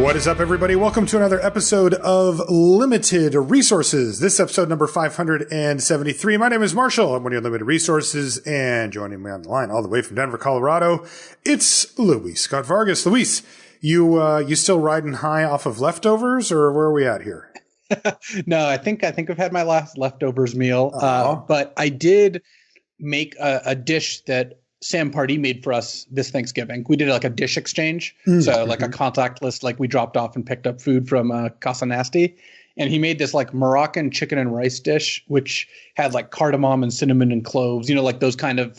What is up, everybody? Welcome to another episode of Limited Resources. This is episode number 573. My name is Marshall. I'm one of your Limited Resources, and joining me on the line all the way from Denver, Colorado, it's Luis Scott-Vargas. Luis, you still riding high off of leftovers, or where are we at here? No, I think I've had my last leftovers meal, but I did make a dish that Sam Pardee made for us this Thanksgiving. We did like a dish exchange. So like a contactless, like we dropped off and picked up food from Casa Nasty. And he made this like Moroccan chicken and rice dish, which had like cardamom and cinnamon and cloves, you know, like those kind of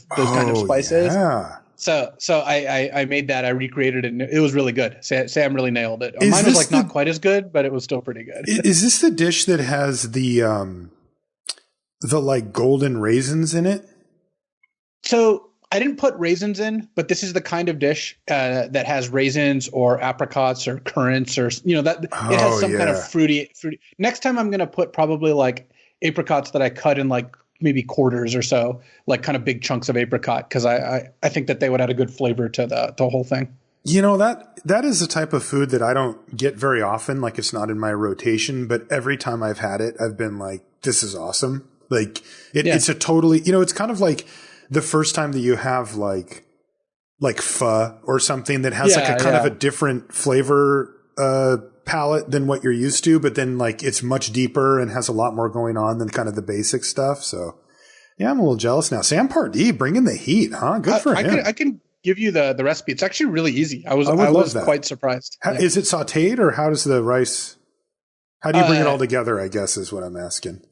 spices. Yeah. So I made that. I recreated it, and it was really good. Sam really nailed it. Mine was like not quite as good, but it was still pretty good. Is this the dish that has the like golden raisins in it? So I didn't put raisins in, but this is the kind of dish that has raisins or apricots or currants or, you know, that it has some kind of fruity. Next time I'm going to put probably like apricots that I cut in like maybe quarters or so, like kind of big chunks of apricot, because I think that they would add a good flavor to the whole thing. You know, that is a type of food that I don't get very often. Like, it's not in my rotation, but every time I've had it, I've been like, this is awesome. Like it's a totally, you know, it's kind of like the first time that you have like pho or something that has like a kind of a different flavor palette than what you're used to, but then like it's much deeper and has a lot more going on than kind of the basic stuff. So yeah, I'm a little jealous now. Sam Pardee bringing the heat, huh? Good for him. I can give you the recipe. It's actually really easy. I was quite surprised. Is it sauteed, or how does the rice? How do you bring it all together? I guess is what I'm asking.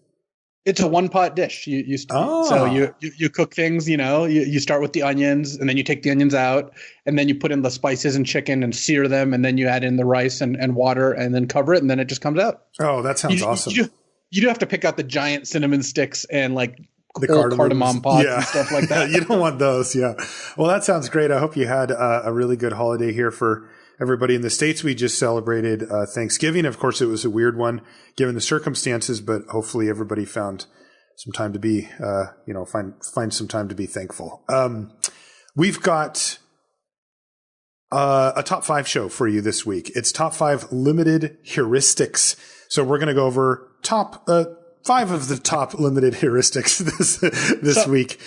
It's a one-pot dish. So you cook things, you know, you start with the onions, and then you take the onions out, and then you put in the spices and chicken and sear them, and then you add in the rice and water, and then cover it, and then it just comes out. Oh, that sounds awesome. You do have to pick out the giant cinnamon sticks and like the cardamom pods and stuff like that. You don't want those. Yeah. Well, that sounds great. I hope you had a really good holiday here for everybody in the States. We just celebrated Thanksgiving. Of course, it was a weird one given the circumstances, but hopefully everybody found some time to be, find some time to be thankful. We've got a top 5 show for you this week. It's top 5 limited heuristics. So we're going to go over top 5 of the top limited heuristics this week.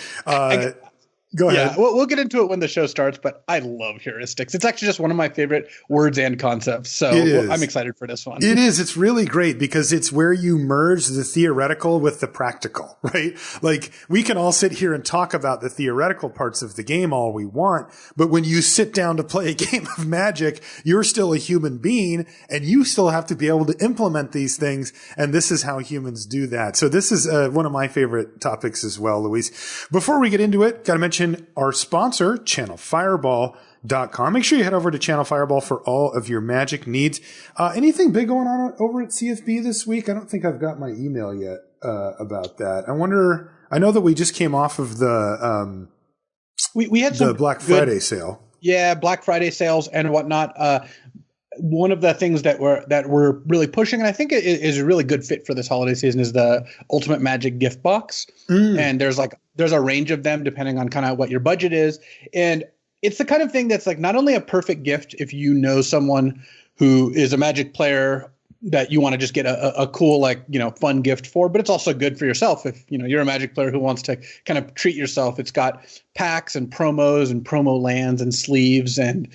Go ahead. Yeah, we'll get into it when the show starts, but I love heuristics. It's actually just one of my favorite words and concepts. So I'm excited for this one. It is. It's really great because it's where you merge the theoretical with the practical, right? Like, we can all sit here and talk about the theoretical parts of the game all we want, but when you sit down to play a game of Magic, you're still a human being and you still have to be able to implement these things. And this is how humans do that. So this is one of my favorite topics as well, Luis. Before we get into it, got to mention our sponsor, channelfireball.com. Make sure you head over to Channel Fireball for all of your Magic needs. Anything big going on over at CFB this week? I don't think I've got my email yet about that. I know that we just came off of the we had some Black Friday sale. Yeah, Black Friday sales and whatnot. One of the things that we're really pushing, and I think it is a really good fit for this holiday season, is the Ultimate Magic gift box. And there's a range of them depending on kind of what your budget is. And it's the kind of thing that's like not only a perfect gift if you know someone who is a Magic player that you want to just get a cool, like, you know, fun gift for, but it's also good for yourself if, you know, you're a Magic player who wants to kind of treat yourself. It's got packs and promos and promo lands and sleeves and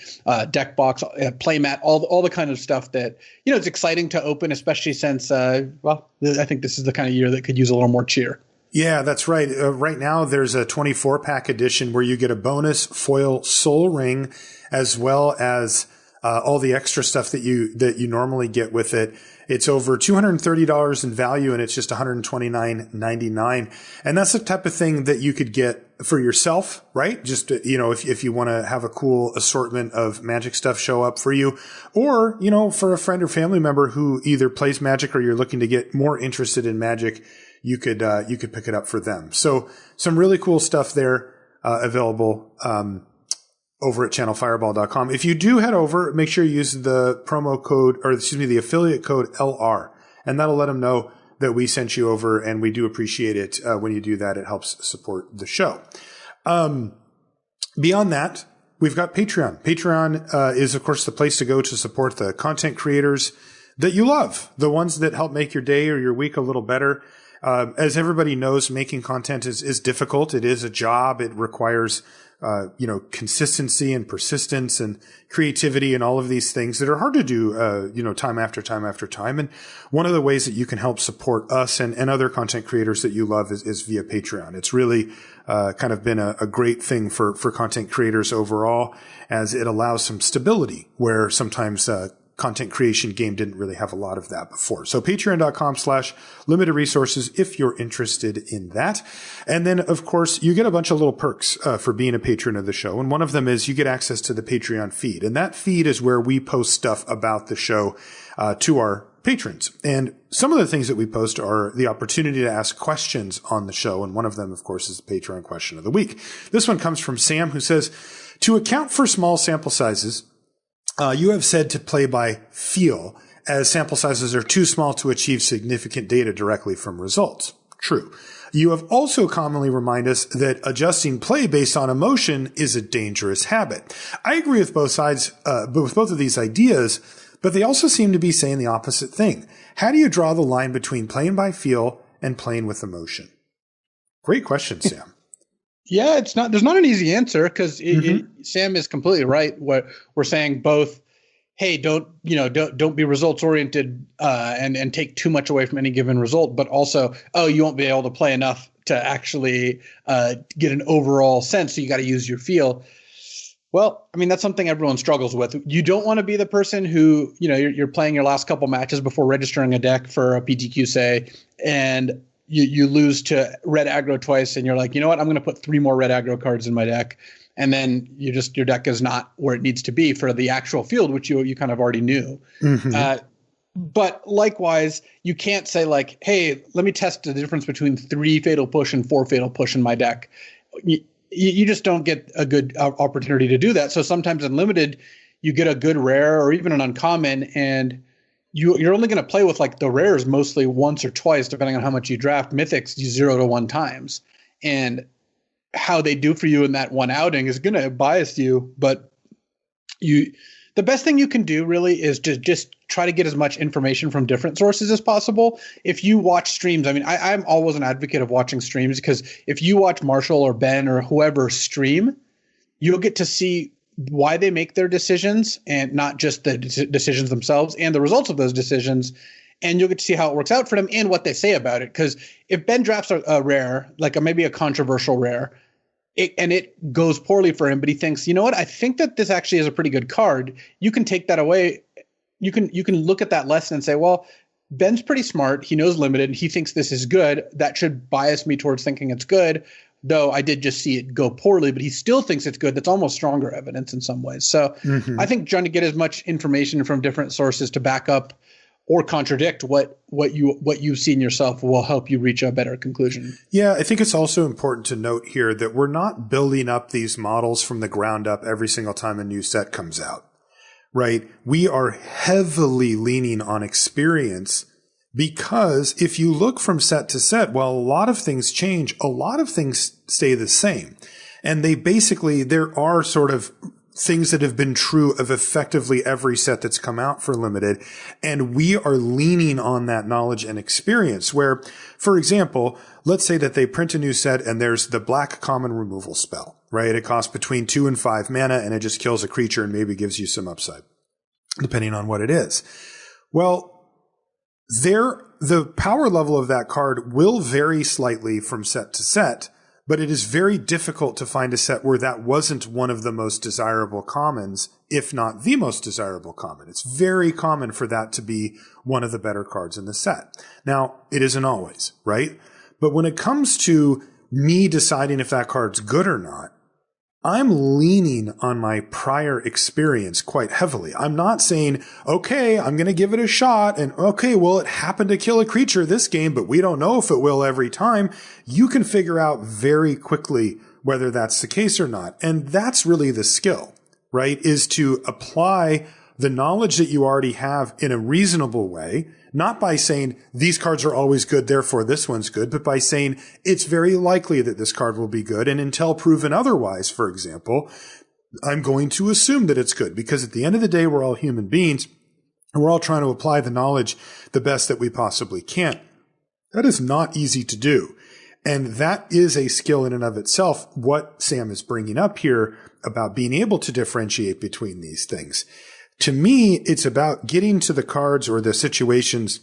deck box, playmat, all the kind of stuff that, you know, it's exciting to open, especially since, I think this is the kind of year that could use a little more cheer. Yeah, that's right. Right now, there's a 24-pack edition where you get a bonus foil soul ring, as well as all the extra stuff that you normally get with it. It's over $230 in value, and it's just $129.99. And that's the type of thing that you could get for yourself, right? Just, you know, if you want to have a cool assortment of Magic stuff show up for you, or, you know, for a friend or family member who either plays Magic or you're looking to get more interested in Magic, you could pick it up for them. So some really cool stuff there, available, over at channelfireball.com. If you do head over, make sure you use the the affiliate code LR, and that'll let them know that we sent you over, and we do appreciate it when you do that. It helps support the show. Beyond that, we've got Patreon. Patreon is, of course, the place to go to support the content creators that you love, the ones that help make your day or your week a little better. As everybody knows, making content is difficult. It is a job. It requires, consistency and persistence and creativity and all of these things that are hard to do, time after time after time. And one of the ways that you can help support us and other content creators that you love is via Patreon. It's really kind of been a great thing for content creators overall, as it allows some stability where sometimes content creation game didn't really have a lot of that before. So patreon.com/limited resources if you're interested in that. And then, of course, you get a bunch of little perks for being a patron of the show. And one of them is you get access to the Patreon feed. And that feed is where we post stuff about the show to our patrons. And some of the things that we post are the opportunity to ask questions on the show. And one of them, of course, is the Patreon question of the week. This one comes from Sam, who says, to account for small sample sizes, you have said to play by feel, as sample sizes are too small to achieve significant data directly from results. True. You have also commonly reminded us that adjusting play based on emotion is a dangerous habit. I agree with both sides, with both of these ideas, but they also seem to be saying the opposite thing. How do you draw the line between playing by feel and playing with emotion? Great question, Sam. Yeah, there's not an easy answer, because Sam is completely right. What we're saying, both, hey, don't be results oriented and take too much away from any given result, but also, you won't be able to play enough to actually get an overall sense. So you got to use your feel. Well, I mean, that's something everyone struggles with. You don't want to be the person who, you're playing your last couple matches before registering a deck for a PTQ, say, and you lose to red aggro twice, and you're like, you know what, I'm going to put 3 more red aggro cards in my deck. And then your deck is not where it needs to be for the actual field, which you kind of already knew. But likewise, you can't say like, hey, let me test the difference between 3 fatal push and 4 fatal push in my deck. You just don't get a good opportunity to do that. So sometimes in limited, you get a good rare or even an uncommon, and you're only going to play with like the rares mostly once or twice, depending on how much you draft. Mythics, you 0 to 1 times. And how they do for you in that one outing is going to bias you. But the best thing you can do really is to just try to get as much information from different sources as possible. If you watch streams, I mean, I'm always an advocate of watching streams, because if you watch Marshall or Ben or whoever stream, you'll get to see why they make their decisions, and not just the decisions themselves and the results of those decisions. And you'll get to see how it works out for them and what they say about it. Because if Ben drafts a rare, like maybe a controversial rare, and it goes poorly for him, but he thinks, you know what, I think that this actually is a pretty good card, you can take that away. You can look at that lesson and say, well, Ben's pretty smart. He knows limited. He thinks this is good. That should bias me towards thinking it's good. Though I did just see it go poorly, but he still thinks it's good. That's almost stronger evidence in some ways. So I think trying to get as much information from different sources to back up or contradict what you've seen yourself will help you reach a better conclusion. Yeah, I think it's also important to note here that we're not building up these models from the ground up every single time a new set comes out, right? We are heavily leaning on experience. Because if you look from set to set, well, a lot of things change. A lot of things stay the same. And there are sort of things that have been true of effectively every set that's come out for limited. And we are leaning on that knowledge and experience where, for example, let's say that they print a new set and there's the black common removal spell, right? It costs between 2 and 5 mana and it just kills a creature and maybe gives you some upside, depending on what it is. Well, the power level of that card will vary slightly from set to set, but it is very difficult to find a set where that wasn't one of the most desirable commons, if not the most desirable common. It's very common for that to be one of the better cards in the set. Now, it isn't always, right? But when it comes to me deciding if that card's good or not, I'm leaning on my prior experience quite heavily. I'm not saying, okay, I'm going to give it a shot, and okay, well, it happened to kill a creature this game, but we don't know if it will every time. You can figure out very quickly whether that's the case or not. And that's really the skill, right? Is to apply the knowledge that you already have in a reasonable way, not by saying these cards are always good, therefore this one's good, but by saying it's very likely that this card will be good. And until proven otherwise, for example, I'm going to assume that it's good, because at the end of the day, we're all human beings and we're all trying to apply the knowledge the best that we possibly can. That is not easy to do. And that is a skill in and of itself, what Sam is bringing up here about being able to differentiate between these things. To me, it's about getting to the cards or the situations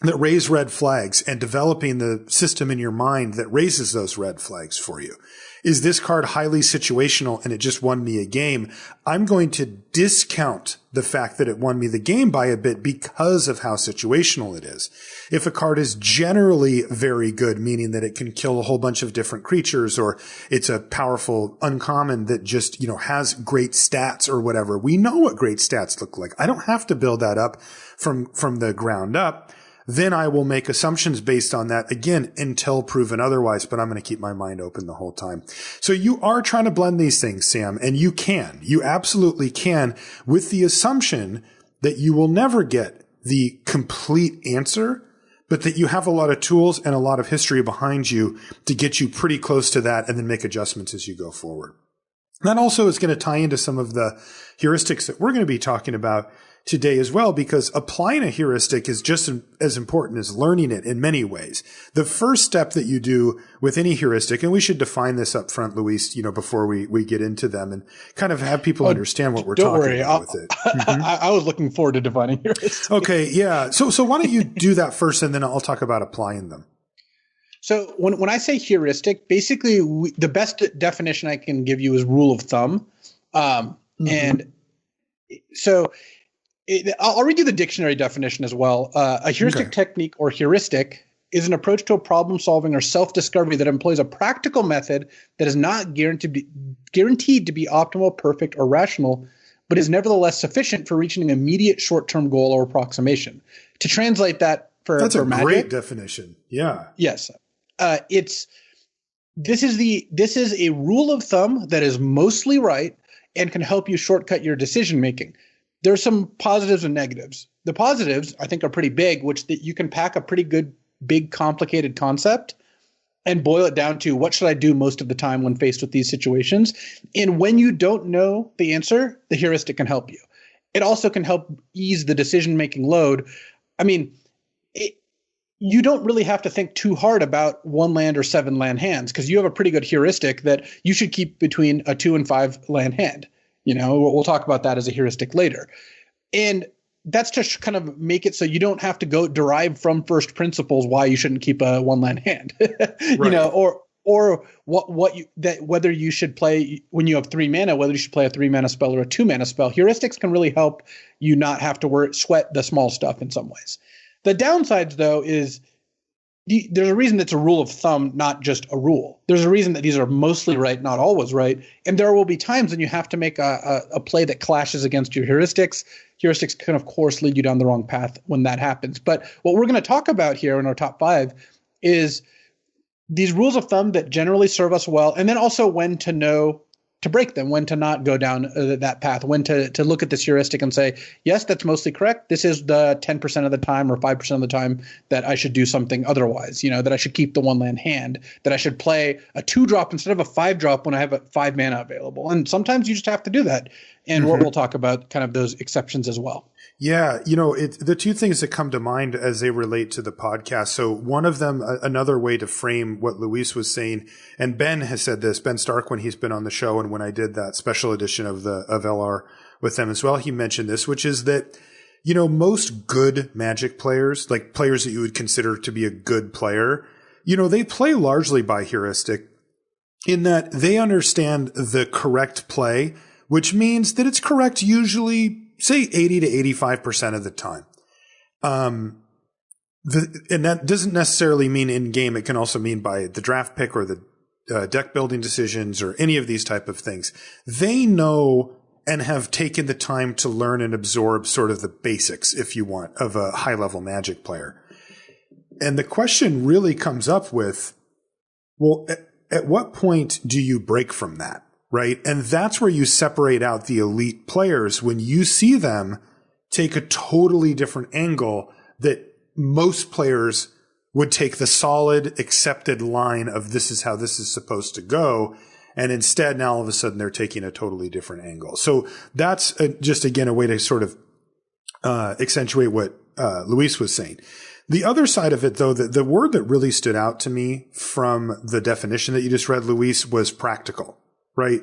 that raise red flags and developing the system in your mind that raises those red flags for you. Is this card highly situational and it just won me a game? I'm going to discount the fact that it won me the game by a bit because of how situational it is. If a card is generally very good, meaning that it can kill a whole bunch of different creatures, or it's a powerful uncommon that just, has great stats or whatever, we know what great stats look like. I don't have to build that up from the ground up. Then I will make assumptions based on that, again, until proven otherwise, but I'm going to keep my mind open the whole time. So you are trying to blend these things, Sam, and you can. You absolutely can, with the assumption that you will never get the complete answer, but that you have a lot of tools and a lot of history behind you to get you pretty close to that and then make adjustments as you go forward. That also is going to tie into some of the heuristics that we're going to be talking about today as well, because applying a heuristic is just as important as learning it in many ways. The first step that you do with any heuristic, and we should define this up front, Luis, before we get into them and kind of have people understand what we're talking about with it. Mm-hmm. I was looking forward to defining heuristics. Okay, yeah. So why don't you do that first, and then I'll talk about applying them. So when I say heuristic, basically the best definition I can give you is rule of thumb. And so I'll read you the dictionary definition as well. A heuristic technique or heuristic is an approach to a problem solving or self-discovery that employs a practical method that is not guaranteed to be optimal, perfect, or rational, but is nevertheless sufficient for reaching an immediate short-term goal or approximation. To translate that That's a magic, great definition. Yeah. Yes. This is a rule of thumb that is mostly right and can help you shortcut your decision making. There's some positives and negatives. The positives, I think, are pretty big, which that you can pack a pretty good, big, complicated concept and boil it down to what should I do most of the time when faced with these situations. And when you don't know the answer, the heuristic can help you. It also can help ease the decision-making load. I mean, you don't really have to think too hard about 1 land or 7 land hands, because you have a pretty good heuristic that you should keep between a 2 and 5 land hand. We'll talk about that as a heuristic later. And that's to kind of make it so you don't have to go derive from first principles why you shouldn't keep a 1 land hand, right. Or whether you should play when you have 3 mana, whether you should play a 3 mana spell or a 2 mana spell. Heuristics can really help you not have to sweat the small stuff in some ways. The downsides, though, is there's a reason it's a rule of thumb, not just a rule. There's a reason that these are mostly right, not always right. And there will be times when you have to make a play that clashes against your heuristics. Heuristics can, of course, lead you down the wrong path when that happens. But what we're going to talk about here in our top 5 is these rules of thumb that generally serve us well, and then also when to know to break them, when to not go down that path, when to look at this heuristic and say, yes, that's mostly correct. This is the 10% of the time or 5% of the time that I should do something otherwise, that I should keep the 1 land hand, that I should play a 2-drop instead of a 5-drop when I have a 5 mana available. And sometimes you just have to do that. And we'll talk about kind of those exceptions as well. Yeah, the two things that come to mind as they relate to the podcast. So one of them, another way to frame what Luis was saying, and Ben has said this, Ben Stark, when he's been on the show and when I did that special edition of LR with them as well, he mentioned this, which is that, most good Magic players, like players that you would consider to be a good player, they play largely by heuristic in that they understand the correct play, which means that it's correct usually, say 80 to 85% of the time. And that doesn't necessarily mean in game. It can also mean by the draft pick or the deck building decisions or any of these type of things. They know and have taken the time to learn and absorb sort of the basics, if you want, of a high level Magic player. And the question really comes up with, well, at what point do you break from that? Right. And that's where you separate out the elite players when you see them take a totally different angle that most players would take the solid accepted line of this is how this is supposed to go. And instead, now all of a sudden they're taking a totally different angle. So that's just, again, a way to sort of accentuate what Luis was saying. The other side of it, though, the word that really stood out to me from the definition that you just read, Luis, was practical, right?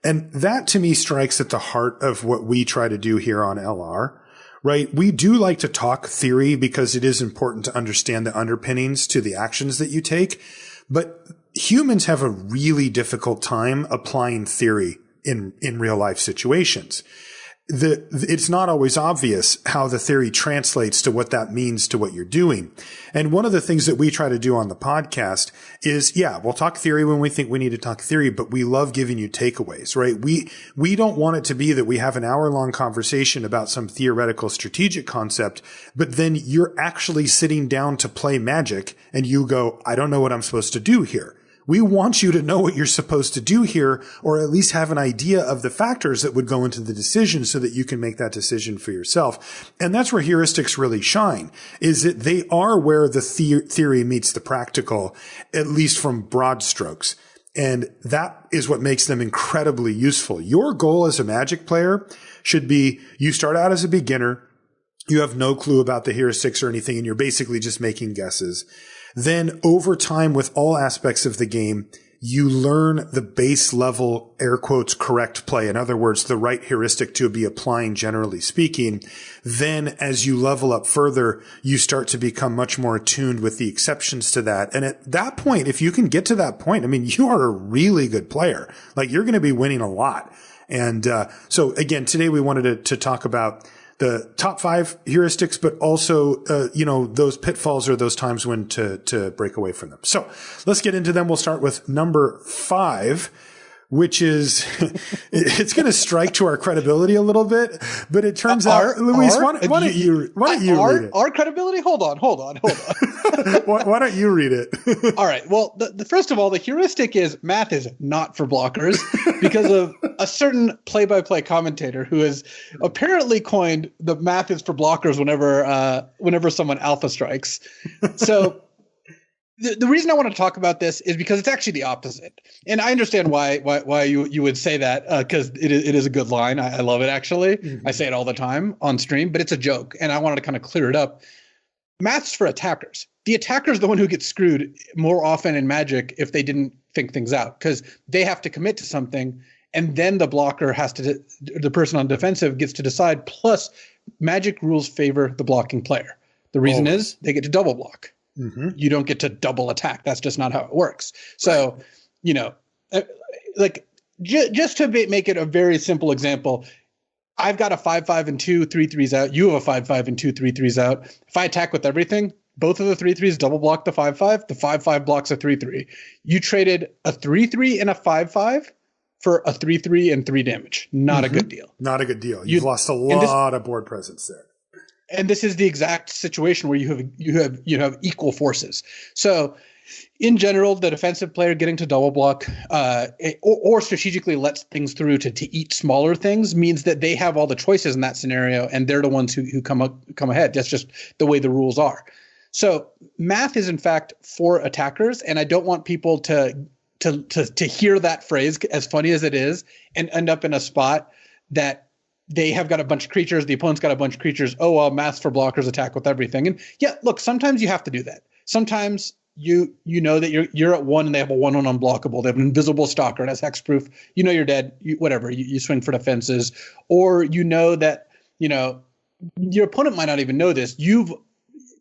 And that to me strikes at the heart of what we try to do here on LR, right? We do like to talk theory because it is important to understand the underpinnings to the actions that you take. But humans have a really difficult time applying theory in real life situations. It's not always obvious how the theory translates to what that means to what you're doing. And one of the things that we try to do on the podcast is, we'll talk theory when we think we need to talk theory, but we love giving you takeaways, right? We don't want it to be that we have an hour-long conversation about some theoretical strategic concept, but then you're actually sitting down to play Magic and you go, I don't know what I'm supposed to do here. We want you to know what you're supposed to do here, or at least have an idea of the factors that would go into the decision so that you can make that decision for yourself. And that's where heuristics really shine, is that they are where the theory meets the practical, at least from broad strokes. And that is what makes them incredibly useful. Your goal as a Magic player should be, you start out as a beginner, you have no clue about the heuristics or anything, and you're basically just making guesses. Then over time, with all aspects of the game, you learn the base level, air quotes, correct play. In other words, the right heuristic to be applying, generally speaking. Then as you level up further, you start to become much more attuned with the exceptions to that. And at that point, if you can get to that point, I mean, you are a really good player. Like, you're going to be winning a lot. And so again, today we wanted to talk about the top 5 heuristics, but also, those pitfalls or those times when to break away from them. So let's get into them. We'll start with number 5, which is, it's going to strike to our credibility a little bit, but it turns out, Luis, why don't you read it? Our credibility? Hold on. Why don't you read it? All right. Well, the first of all, the heuristic is math is not for blockers because of a certain play-by-play commentator who has apparently coined the math is for blockers whenever someone alpha strikes. So the reason I want to talk about this is because it's actually the opposite. And I understand why you would say that, because it is a good line. I love it, actually. Mm-hmm. I say it all the time on stream, but it's a joke. And I wanted to kind of clear it up. Math's for attackers. The attacker is the one who gets screwed more often in Magic if they didn't think things out, because they have to commit to something, and then the blocker the person on defensive gets to decide. Plus, Magic rules favor the blocking player. The reason is they get to double block. Mm-hmm. You don't get to double attack. That's just not how it works. So, just to make it a very simple example, I've got a 5/5 and 2 3/3s out. You have a 5/5 and 2 3/3s out. If I attack with everything, both of the 3/3s double block the 5/5. The 5/5 blocks a 3/3. You traded a 3/3 and a 5/5 for a 3/3 and 3 damage. Not a good deal. Not a good deal. You've lost a lot of board presence there. And this is the exact situation where you have equal forces. So, in general, the defensive player getting to double block or strategically lets things through to eat smaller things means that they have all the choices in that scenario, and they're the ones who come ahead. That's just the way the rules are. So math is in fact for attackers, and I don't want people to hear that phrase, as funny as it is, and end up in a spot that they have got a bunch of creatures, the opponent's got a bunch of creatures. Oh, well, math's for blockers, attack with everything. And yeah, look, sometimes you have to do that. Sometimes you know that you're at 1 and they have a 1/1 unblockable. They have an invisible stalker, it has hexproof. You know you're dead. You swing for defenses, or you know that your opponent might not even know this. You've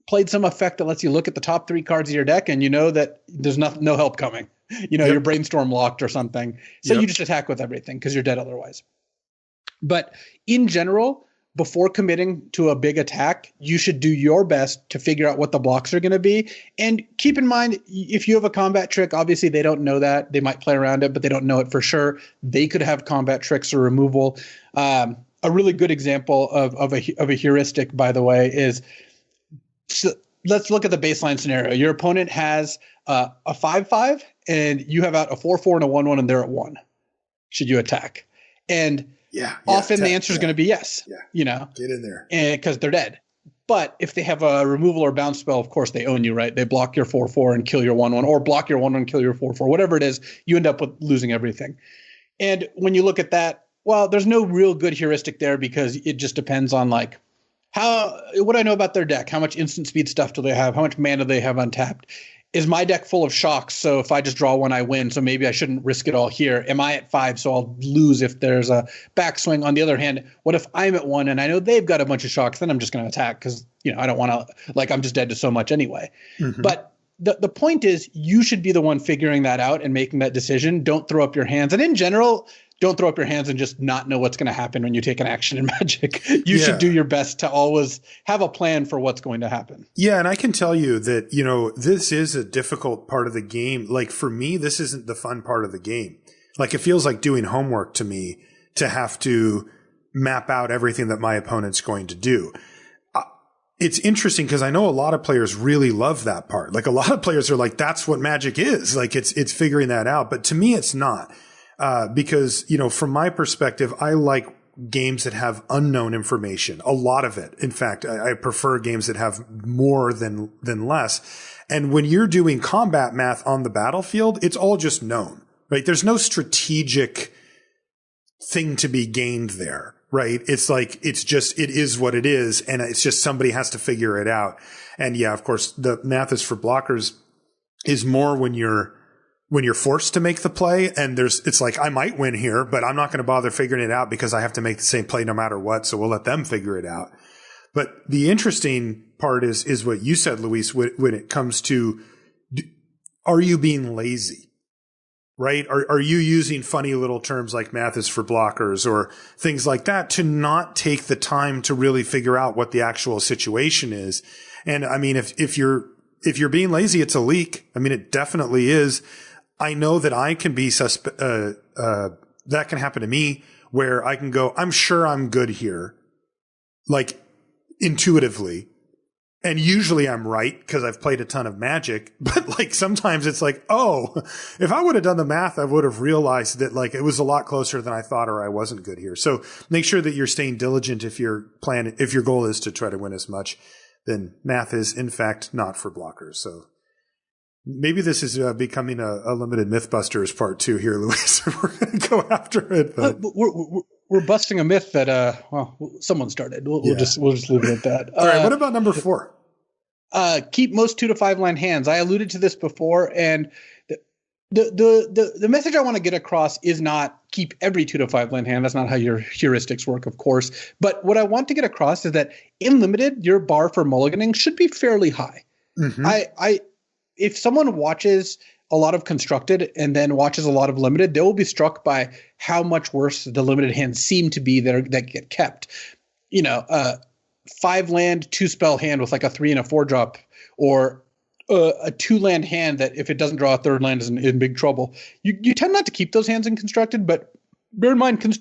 played some effect that lets you look at the top 3 cards of your deck, and you know that there's no help coming. Your brainstorm locked or something. So you just attack with everything because you're dead otherwise. But in general, before committing to a big attack, you should do your best to figure out what the blocks are going to be. And keep in mind, if you have a combat trick, obviously they don't know that. They might play around it, but they don't know it for sure. They could have combat tricks or removal. A really good example of a heuristic, by the way, is let's look at the baseline scenario. Your opponent has a 5/5, and you have out a 4/4 and a 1/1, and they're at 1. Should you attack? And often the answer is going to be yes. Yeah. Get in there. Because they're dead. But if they have a removal or bounce spell, of course they own you, right? They block your 4/4 and kill your 1/1, or block your 1/1 and kill your 4/4, whatever it is. You end up with losing everything. And when you look at that, well, there's no real good heuristic there because it just depends on like what I know about their deck. How much instant speed stuff do they have? How much mana do they have untapped? Is my deck full of shocks? So if I just draw one, I win. So maybe I shouldn't risk it all here. Am I at 5? So I'll lose if there's a backswing. On the other hand, what if I'm at 1 and I know they've got a bunch of shocks? Then I'm just going to attack because, I don't want to, like, I'm just dead to so much anyway. Mm-hmm. But the point is you should be the one figuring that out and making that decision. Don't throw up your hands. And in general, don't throw up your hands and just not know what's going to happen when you take an action in Magic. You should do your best to always have a plan for what's going to happen. Yeah, and I can tell you that, this is a difficult part of the game. Like, for me, this isn't the fun part of the game. Like, it feels like doing homework to me to have to map out everything that my opponent's going to do. It's interesting because I know a lot of players really love that part. Like, a lot of players are like, that's what Magic is. Like, it's figuring that out. But to me, it's not. Because, from my perspective, I like games that have unknown information, a lot of it. In fact, I prefer games that have more than less. And when you're doing combat math on the battlefield, it's all just known, right? There's no strategic thing to be gained there, right? It's like, it is what it is. And it's just somebody has to figure it out. And yeah, of course, the math is for blockers is more when you're forced to make the play and it's like, I might win here, but I'm not going to bother figuring it out because I have to make the same play no matter what. So we'll let them figure it out. But the interesting part is what you said, Luis, when it comes to, are you being lazy, right? Are you using funny little terms like math is for blockers or things like that to not take the time to really figure out what the actual situation is? And I mean, if you're being lazy, it's a leak. I mean, it definitely is. I know that I can be that can happen to me where I can go, I'm sure I'm good here, like intuitively. And usually I'm right because I've played a ton of Magic, but like sometimes it's like, oh, if I would have done the math, I would have realized that like it was a lot closer than I thought or I wasn't good here. So make sure that you're staying diligent if your goal is to try to win as much, then math is in fact not for blockers. So maybe this is becoming a limited Mythbusters part 2 here, Luis. We're going to go after it. But we're busting a myth that someone started. We'll just leave it at that. All right. What about number 4? Keep most 2 to 5 land hands. I alluded to this before, and the message I want to get across is not keep every 2 to 5 land hand. That's not how your heuristics work, of course. But what I want to get across is that in limited, your bar for mulliganing should be fairly high. Mm-hmm. If someone watches a lot of constructed and then watches a lot of limited, they will be struck by how much worse the limited hands seem to be that get kept. 5 land, 2 spell hand with like a 3 and a 4 drop, or a 2 land hand that if it doesn't draw a 3rd land is in big trouble. You tend not to keep those hands in constructed, but bear in mind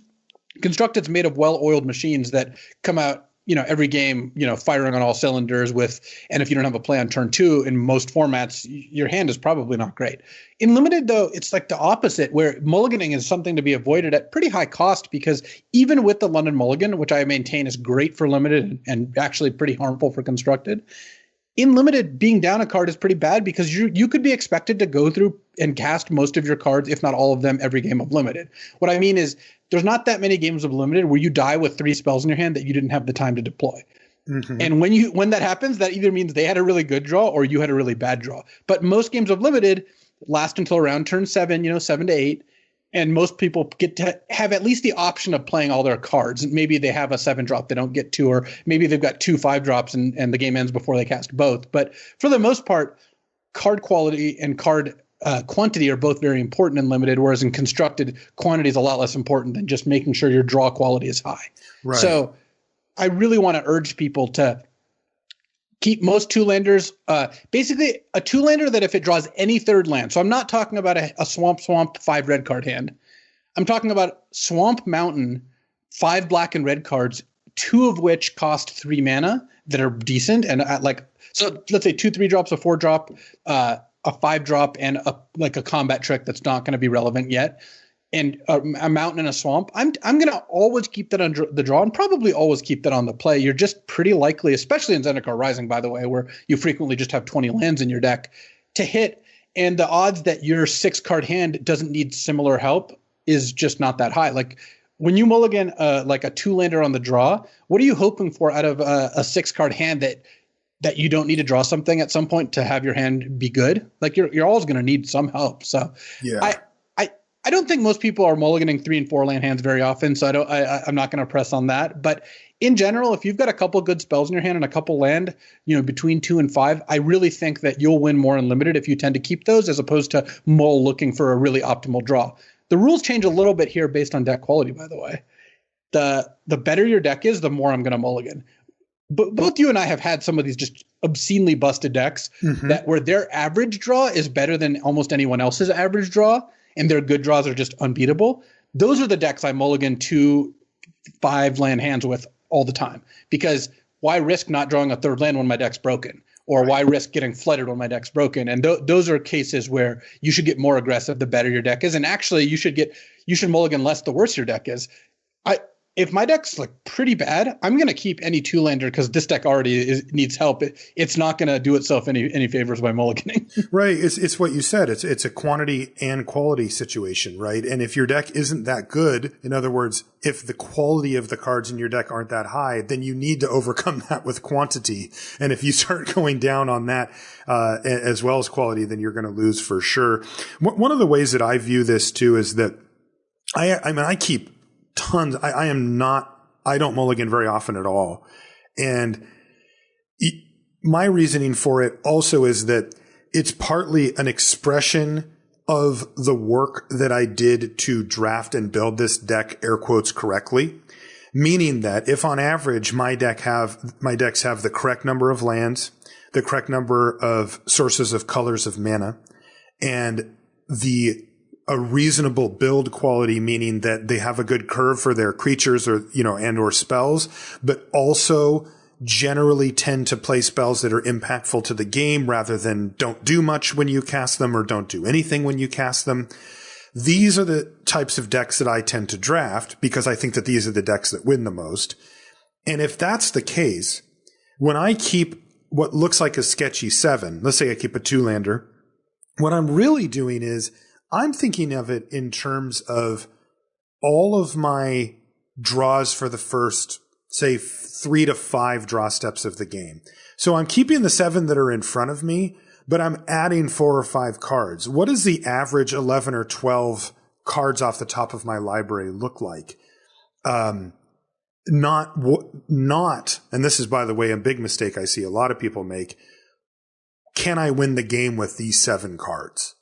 constructed's made of well-oiled machines that come out every game, firing on all cylinders and if you don't have a play on turn 2 in most formats, your hand is probably not great. In limited though, it's like the opposite where mulliganing is something to be avoided at pretty high cost because even with the London Mulligan, which I maintain is great for limited and actually pretty harmful for constructed, in limited being down a card is pretty bad because you could be expected to go through and cast most of your cards, if not all of them, every game of limited. What I mean is there's not that many games of limited where you die with 3 spells in your hand that you didn't have the time to deploy. Mm-hmm. And when that happens, that either means they had a really good draw or you had a really bad draw. But most games of limited last until around turn 7, 7 to 8. And most people get to have at least the option of playing all their cards. Maybe they have a 7 drop they don't get to, or maybe they've got 2 5 drops and the game ends before they cast both. But for the most part, card quality and card quantity are both very important in limited, whereas in constructed, quantity is a lot less important than just making sure your draw quality is high. Right. So I really want to urge people to keep most 2-landers, basically a 2-lander that if it draws any 3rd land. So I'm not talking about a swamp 5 red card hand. I'm talking about swamp mountain, 5 black and red cards, 2 of which cost 3 mana that are decent. And so let's say 2 3 drops, a 4 drop, a 5 drop, and a combat trick that's not going to be relevant yet. and a mountain and a swamp, I'm going to always keep that on the draw and probably always keep that on the play. You're just pretty likely, especially in Zendikar Rising, by the way, where you frequently just have 20 lands in your deck, to hit. And the odds that your 6-card hand doesn't need similar help is just not that high. Like when you mulligan like a 2-lander on the draw, what are you hoping for out of a 6-card hand that you don't need to draw something at some point to have your hand be good? Like you're always going to need some help. So yeah. I don't think most people are mulliganing 3 and 4 land hands very often, so I'm not going to press on that. But in general, if you've got a couple good spells in your hand and a couple land, between 2 and 5, I really think that you'll win more unlimited if you tend to keep those as opposed to mull looking for a really optimal draw. The rules change a little bit here based on deck quality, by the way. The better your deck is, the more I'm going to mulligan. But both you and I have had some of these just obscenely busted decks that where their average draw is better than almost anyone else's average draw, and their good draws are just unbeatable. Those are the decks I mulligan 2, 5 land hands with all the time. Because why risk not drawing a third land when my deck's broken? Or why risk getting flooded when my deck's broken? And those are cases where you should get more aggressive the better your deck is. And actually, you should mulligan less the worse your deck is. If my deck's like pretty bad, I'm going to keep any 2-lander because this deck already needs help. It's not going to do itself any favors by mulliganing. Right. It's what you said. It's a quantity and quality situation, right? And if your deck isn't that good, in other words, if the quality of the cards in your deck aren't that high, then you need to overcome that with quantity. And if you start going down on that as well as quality, then you're going to lose for sure. One of the ways that I view this too is that I keep tons. I don't mulligan very often at all. And my reasoning for it also is that it's partly an expression of the work that I did to draft and build this deck, air quotes, correctly. Meaning that if on average my decks have the correct number of lands, the correct number of sources of colors of mana, and a reasonable build quality, meaning that they have a good curve for their creatures or spells, but also generally tend to play spells that are impactful to the game rather than don't do much when you cast them or don't do anything when you cast them. These are the types of decks that I tend to draft because I think that these are the decks that win the most. And if that's the case, when I keep what looks like a sketchy 7, let's say I keep a 2-lander, what I'm really doing is I'm thinking of it in terms of all of my draws for the first, say, 3 to 5 draw steps of the game. So I'm keeping the 7 that are in front of me, but I'm adding 4 or 5 cards. What does the average 11 or 12 cards off the top of my library look like? Not, and this is, by the way, a big mistake I see a lot of people make. Can I win the game with these 7 cards?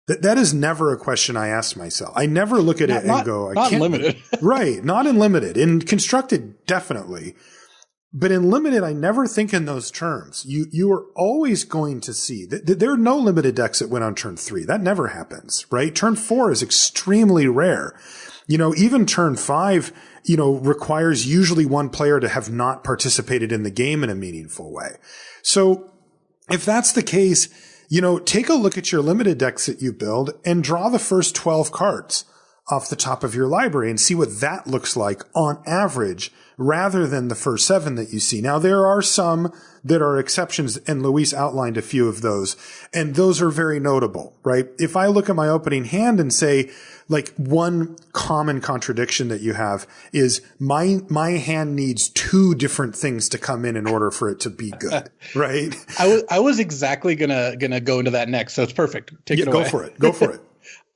That is never a question I ask myself. I never look at it and go, I can't. Not limited. Right. Not in limited. In constructed, definitely. But in limited, I never think in those terms. You are always going to see that there are no limited decks that win on turn 3. That never happens, right? Turn 4 is extremely rare. Even turn 5, requires usually one player to have not participated in the game in a meaningful way. So if that's the case, take a look at your limited decks that you build and draw the first 12 cards off the top of your library and see what that looks like on average rather than the first 7 that you see. Now, there are some that are exceptions, and Luis outlined a few of those, and those are very notable, right? If I look at my opening hand and say, like, one common contradiction that you have is my hand needs 2 different things to come in order for it to be good, right? I was exactly gonna go into that next, so it's perfect. Take it away. Go for it.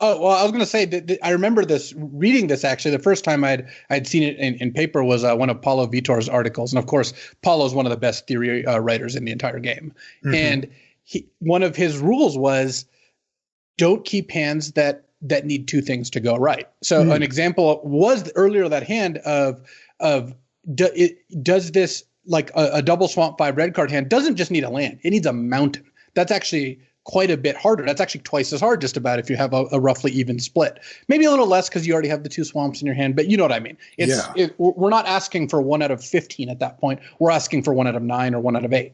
Oh, well, I was going to say that I remember reading this actually. The first time I'd seen it in paper was one of Paulo Vitor's articles. And of course, Paulo's one of the best theory writers in the entire game. Mm-hmm. And one of his rules was don't keep hands that need 2 things to go right. So an example was earlier that hand of does this, like a double swamp 5 red card hand doesn't just need a land. It needs a mountain. That's actually quite a bit harder. That's actually twice as hard just about if you have a roughly even split. Maybe a little less because you already have the 2 swamps in your hand, but you know what I mean. We're not asking for 1 out of 15 at that point. We're asking for 1 out of 9 or 1 out of 8.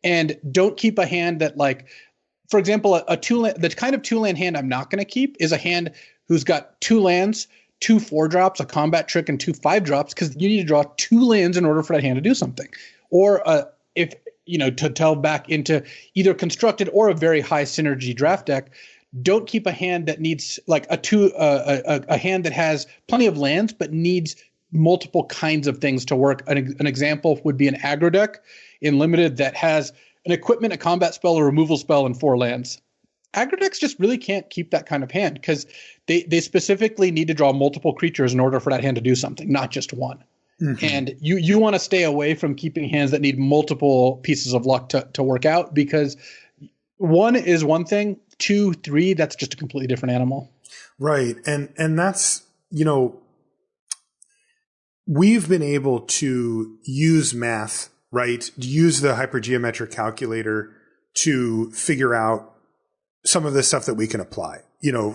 And don't keep a hand that, like, for example, the kind of 2-land hand I'm not going to keep is a hand who's got 2 lands, 2 4-drops, a combat trick, and 2 5-drops, because you need to draw 2 lands in order for that hand to do something. Or if to delve back into either constructed or a very high synergy draft deck, don't keep a hand that needs like a hand that has plenty of lands but needs multiple kinds of things to work. An example would be an aggro deck in limited that has an equipment, a combat spell, a removal spell, and 4 lands. Aggro decks just really can't keep that kind of hand because they specifically need to draw multiple creatures in order for that hand to do something, not just one. Mm-hmm. And you want to stay away from keeping hands that need multiple pieces of luck to work out, because 1 is one thing, 2, 3, that's just a completely different animal. Right. And that's, we've been able to use math, right? Use the hypergeometric calculator to figure out some of the stuff that we can apply.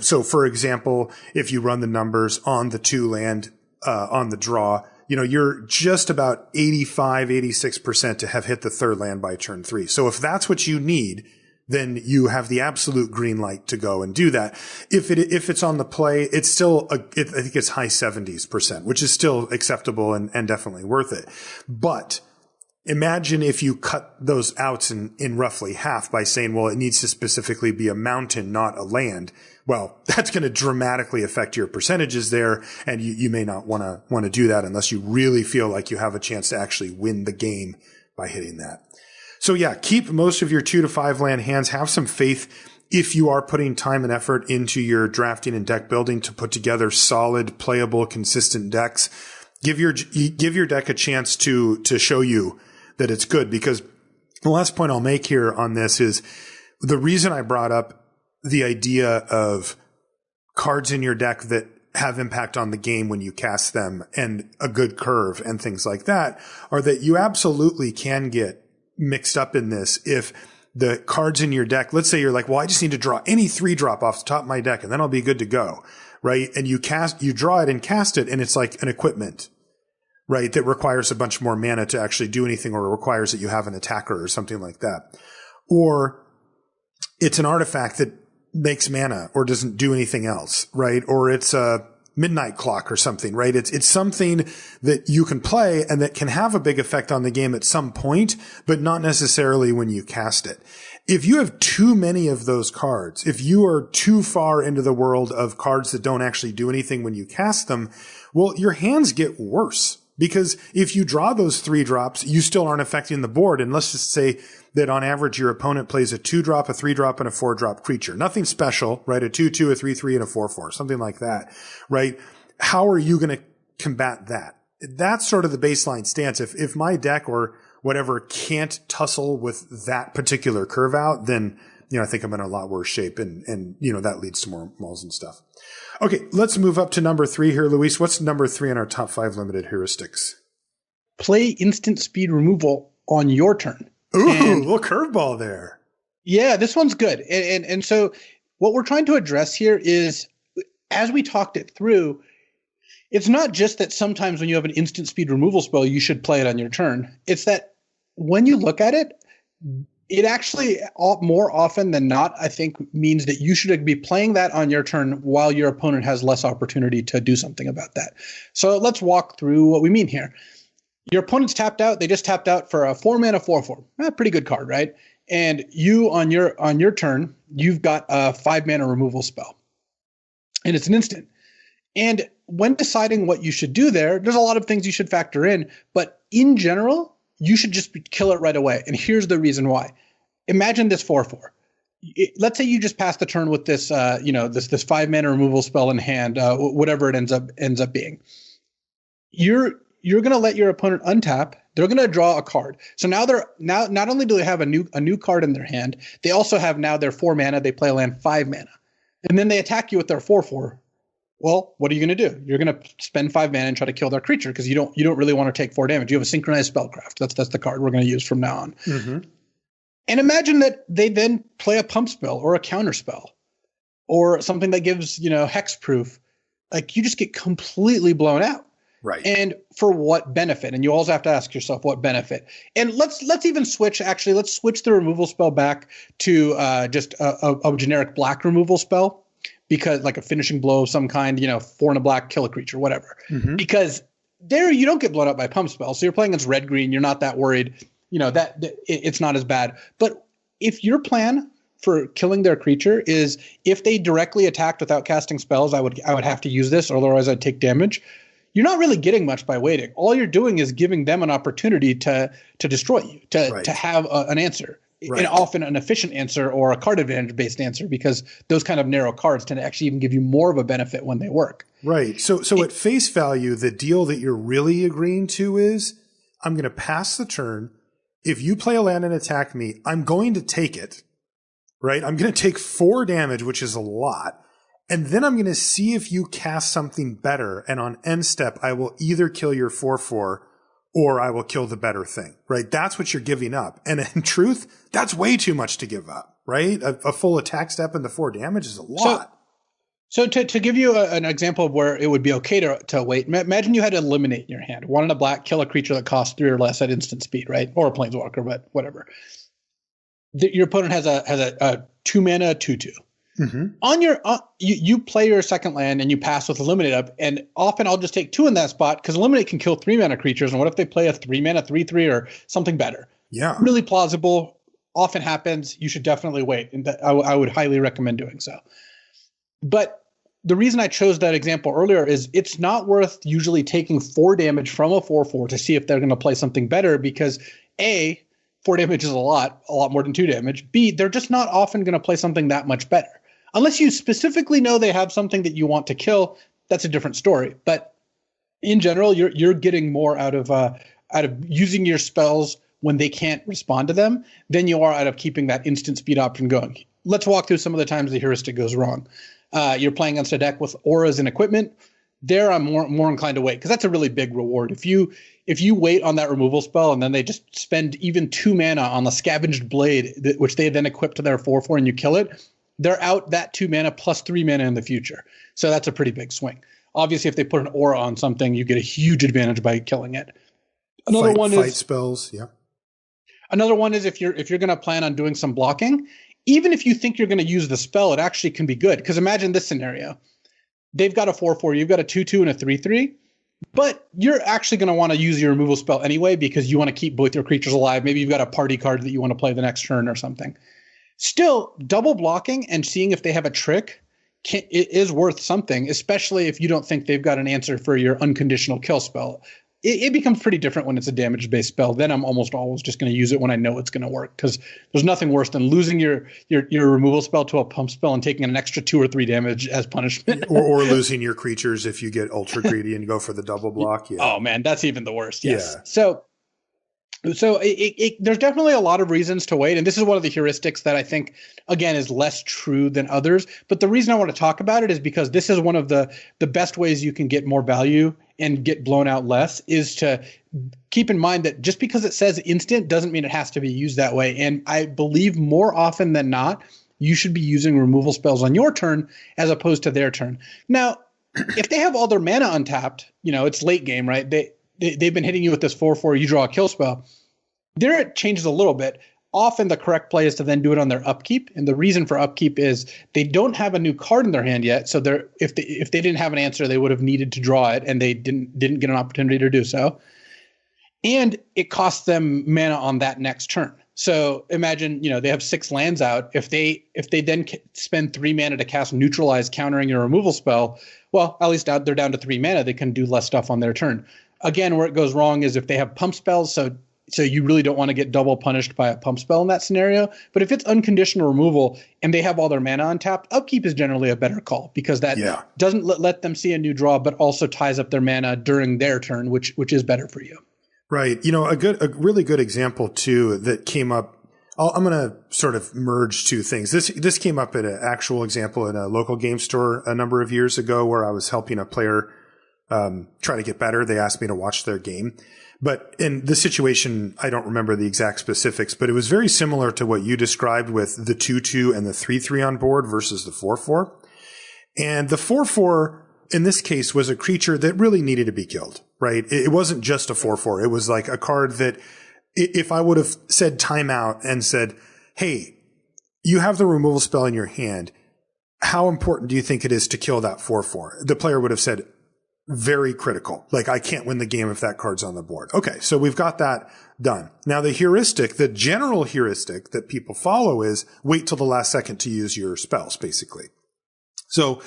So for example, if you run the numbers on the 2 land on the draw, you're just about 85, 86% to have hit the 3rd land by turn 3. So if that's what you need, then you have the absolute green light to go and do that. If it's on the play, it's still, I think it's high 70s%, which is still acceptable and definitely worth it. But imagine if you cut those outs in roughly half by saying, well, it needs to specifically be a mountain, not a land. Well, that's going to dramatically affect your percentages there, and you may not want to do that unless you really feel like you have a chance to actually win the game by hitting that. So yeah, keep most of your 2 to 5 land hands. Have some faith if you are putting time and effort into your drafting and deck building to put together solid, playable, consistent decks. Give your deck a chance to show you that it's good, because the last point I'll make here on this is the reason I brought up the idea of cards in your deck that have impact on the game when you cast them and a good curve and things like that are that you absolutely can get mixed up in this if the cards in your deck, let's say you're like, well, I just need to draw any 3-drop off the top of my deck and then I'll be good to go, right? And you draw it and cast it, and it's like an equipment, right, that requires a bunch more mana to actually do anything, or requires that you have an attacker or something like that. Or it's an artifact that makes mana or doesn't do anything else, right? Or it's a midnight clock or something, right? It's something that you can play and that can have a big effect on the game at some point, but not necessarily when you cast it. If you have too many of those cards, if you are too far into the world of cards that don't actually do anything when you cast them, well, your hands get worse. Because if you draw those 3-drops, you still aren't affecting the board. And let's just say that on average, your opponent plays a 2-drop, a 3-drop, and a 4-drop creature. Nothing special, right? A 2/2, a 3/3, and a 4/4, something like that, right? How are you going to combat that? That's sort of the baseline stance. If my deck or whatever can't tussle with that particular curve out, then, I think I'm in a lot worse shape. And that leads to more mulls and stuff. Okay, let's move up to number 3 here, Luis. What's number 3 on our top 5 limited heuristics? Play instant speed removal on your turn. Ooh, a little curveball there. Yeah, this one's good. And so what we're trying to address here is, as we talked it through, it's not just that sometimes when you have an instant speed removal spell, you should play it on your turn. It's that when you look at it, it actually more often than not, I think, means that you should be playing that on your turn while your opponent has less opportunity to do something about that. So let's walk through what we mean here. Your opponent's tapped out. They just tapped out for a 4-mana 4/4. Pretty good card, right? And you on your turn, you've got a 5-mana removal spell. And it's an instant. And when deciding what you should do there's a lot of things you should factor in. But in general, you should just kill it right away. And here's the reason why. Imagine this 4/4. Let's say you just pass the turn with this, this 5-mana removal spell in hand, whatever it ends up being. You're going to let your opponent untap. They're going to draw a card. So now not only do they have a new card in their hand, they also have now their 4 mana. They play a land 5 mana, and then they attack you with their 4/4. Well, what are you going to do? You're going to spend 5 mana and try to kill their creature because you don't really want to take 4 damage. You have a synchronized spellcraft. That's the card we're going to use from now on. Mm-hmm. And imagine that they then play a pump spell or a counter spell or something that gives hexproof. Like, you just get completely blown out. Right. And for what benefit? And you also have to ask yourself what benefit. And let's even switch. Actually, let's switch the removal spell back to just a generic black removal spell. because like a finishing blow of some kind, 4 and a black, kill a creature, whatever. Because there you don't get blown up by pump spells. So you're playing against red green. You're not that worried. That it's not as bad. But if your plan for killing their creature is if they directly attacked without casting spells, I would have to use this, or otherwise I'd take damage. You're not really getting much by waiting. All you're doing is giving them an opportunity to destroy you, to have an answer, and often an efficient answer or a card advantage based answer, because those kind of narrow cards tend to actually even give you more of a benefit when they work. Right. So at face value, the deal that you're really agreeing to is I'm going to pass the turn. If you play a land and attack me, I'm going to take it. Right. I'm going to take 4 damage, which is a lot. And then I'm going to see if you cast something better. And on end step, I will either kill your 4/4 or I will kill the better thing, right? That's what you're giving up. And in truth, that's way too much to give up, right? A full attack step and the 4 damage is a lot. So to give you an example of where it would be okay to wait, imagine you had to eliminate in your hand. 1 and a black, kill a creature that costs 3 or less at instant speed, right? Or a planeswalker, but whatever. Your opponent has a 2 mana 2/2. On your you play your second land and you pass with Eliminate up, and often I'll just take 2 in that spot because Eliminate can kill 3 mana creatures. And what if they play a 3 mana 3/3 or something better? Yeah, really plausible. Often happens. You should definitely wait, and I would highly recommend doing so. But the reason I chose that example earlier is it's not worth usually taking 4 damage from a 4/4 to see if they're going to play something better, because A, 4 damage is a lot more than 2 damage. B, they're just not often going to play something that much better. Unless you specifically know they have something that you want to kill, that's a different story. But in general, you're getting more out of using your spells when they can't respond to them than you are out of keeping that instant speed option going. Let's walk through some of the times the heuristic goes wrong. You're playing against a deck with auras and equipment. There, I'm more inclined to wait, because that's a really big reward. If you wait on that removal spell and then they just spend even 2 mana on the Scavenged Blade, which they then equip to their 4/4, and you kill it, they're out that 2 mana plus 3 mana in the future. So that's a pretty big swing. Obviously, if they put an aura on something, you get a huge advantage by killing it. Another one is spells. Yeah. Another one is if you're going to plan on doing some blocking, even if you think you're going to use the spell, it actually can be good. Because imagine this scenario: they've got a 4/4, you've got a 2/2 and a 3/3, but you're actually going to want to use your removal spell anyway because you want to keep both your creatures alive. Maybe you've got a party card that you want to play the next turn or something. Still, double blocking and seeing if they have a trick it is worth something, especially if you don't think they've got an answer for your unconditional kill spell. It becomes pretty different when it's a damage-based spell. Then I'm almost always just going to use it when I know it's going to work, because there's nothing worse than losing your removal spell to a pump spell and taking an extra 2 or 3 damage as punishment. or losing your creatures if you get ultra greedy and go for the double block. Yeah. Oh, man, that's even the worst. Yes. Yeah. So there's definitely a lot of reasons to wait. And this is one of the heuristics that I think, again, is less true than others. But the reason I want to talk about it is because this is one of the best ways you can get more value and get blown out less, is to keep in mind that just because it says instant doesn't mean it has to be used that way. And I believe more often than not, you should be using removal spells on your turn as opposed to their turn. Now, if they have all their mana untapped, it's late game, right? They've been hitting you with this 4/4, you draw a kill spell. There it changes a little bit. Often the correct play is to then do it on their upkeep. And the reason for upkeep is they don't have a new card in their hand yet. So if they didn't have an answer, they would have needed to draw it, and they didn't get an opportunity to do so. And it costs them mana on that next turn. So imagine, they have 6 lands out. If they then spend 3 mana to cast Neutralize, countering your removal spell, well, at least they're down to 3 mana. They can do less stuff on their turn. Again, where it goes wrong is if they have pump spells, so you really don't want to get double punished by a pump spell in that scenario. But if it's unconditional removal and they have all their mana untapped, upkeep is generally a better call, because that doesn't let them see a new draw, but also ties up their mana during their turn, which is better for you. Right. A really good example too that came up. I'm going to sort of merge 2 things. This came up at an actual example in a local game store a number of years ago, where I was helping a player try to get better. They asked me to watch their game. But in this situation, I don't remember the exact specifics, but it was very similar to what you described with the 2/2 and the 3/3 on board versus the 4/4. And the 4/4 in this case was a creature that really needed to be killed, right? It wasn't just a 4/4. It was like a card that if I would have said timeout and said, hey, you have the removal spell in your hand, how important do you think it is to kill that 4/4? The player would have said, very critical. Like, I can't win the game if that card's on the board. Okay, so we've got that done. Now, the heuristic, the general heuristic that people follow is wait till the last second to use your spells, basically. So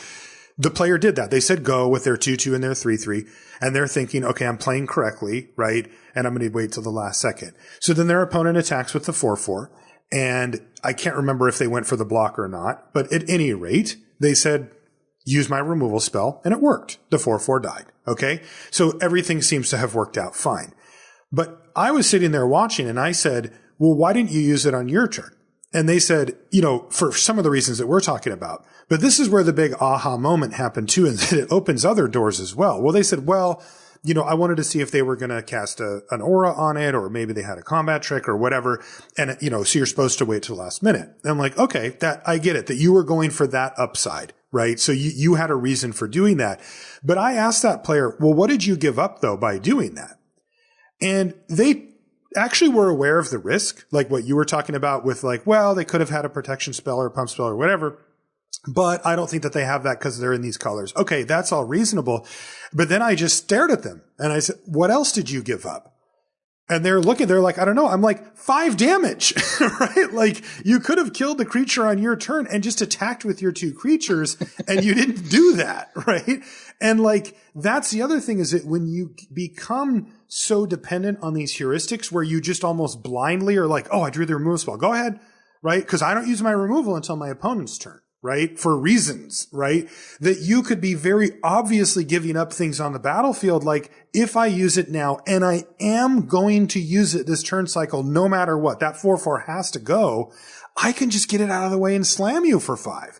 the player did that. They said go with their 2/2 and their 3/3, and they're thinking, okay, I'm playing correctly, right? And I'm going to wait till the last second. So then their opponent attacks with the 4/4, and I can't remember if they went for the block or not, but at any rate, they said, use my removal spell, and it worked. The 4/4 died. Okay? So everything seems to have worked out fine. But I was sitting there watching, and I said, well, why didn't you use it on your turn? And they said, for some of the reasons that we're talking about. But this is where the big aha moment happened too, and it opens other doors as well. Well, they said, I wanted to see if they were going to cast an aura on it, or maybe they had a combat trick or whatever. And, so you're supposed to wait till the last minute. And I'm like, okay, I get it, that you were going for that upside, right? So you had a reason for doing that. But I asked that player, well, what did you give up though by doing that? And they actually were aware of the risk, like what you were talking about with like, well, they could have had a protection spell or a pump spell or whatever. But I don't think that they have that because they're in these colors. Okay, that's all reasonable. But then I just stared at them and I said, what else did you give up? And they're like, I don't know. I'm like, 5 damage, right? Like, you could have killed the creature on your turn and just attacked with your 2 creatures, and you didn't do that, right? And like, that's the other thing, is that when you become so dependent on these heuristics where you just almost blindly are like, oh, I drew the removal spell. Go ahead, right? Because I don't use my removal until my opponent's turn. Right? For reasons, right? That you could be very obviously giving up things on the battlefield. Like, if I use it now, and I am going to use it this turn cycle, no matter what, that 4/4 has to go, I can just get it out of the way and slam you for 5.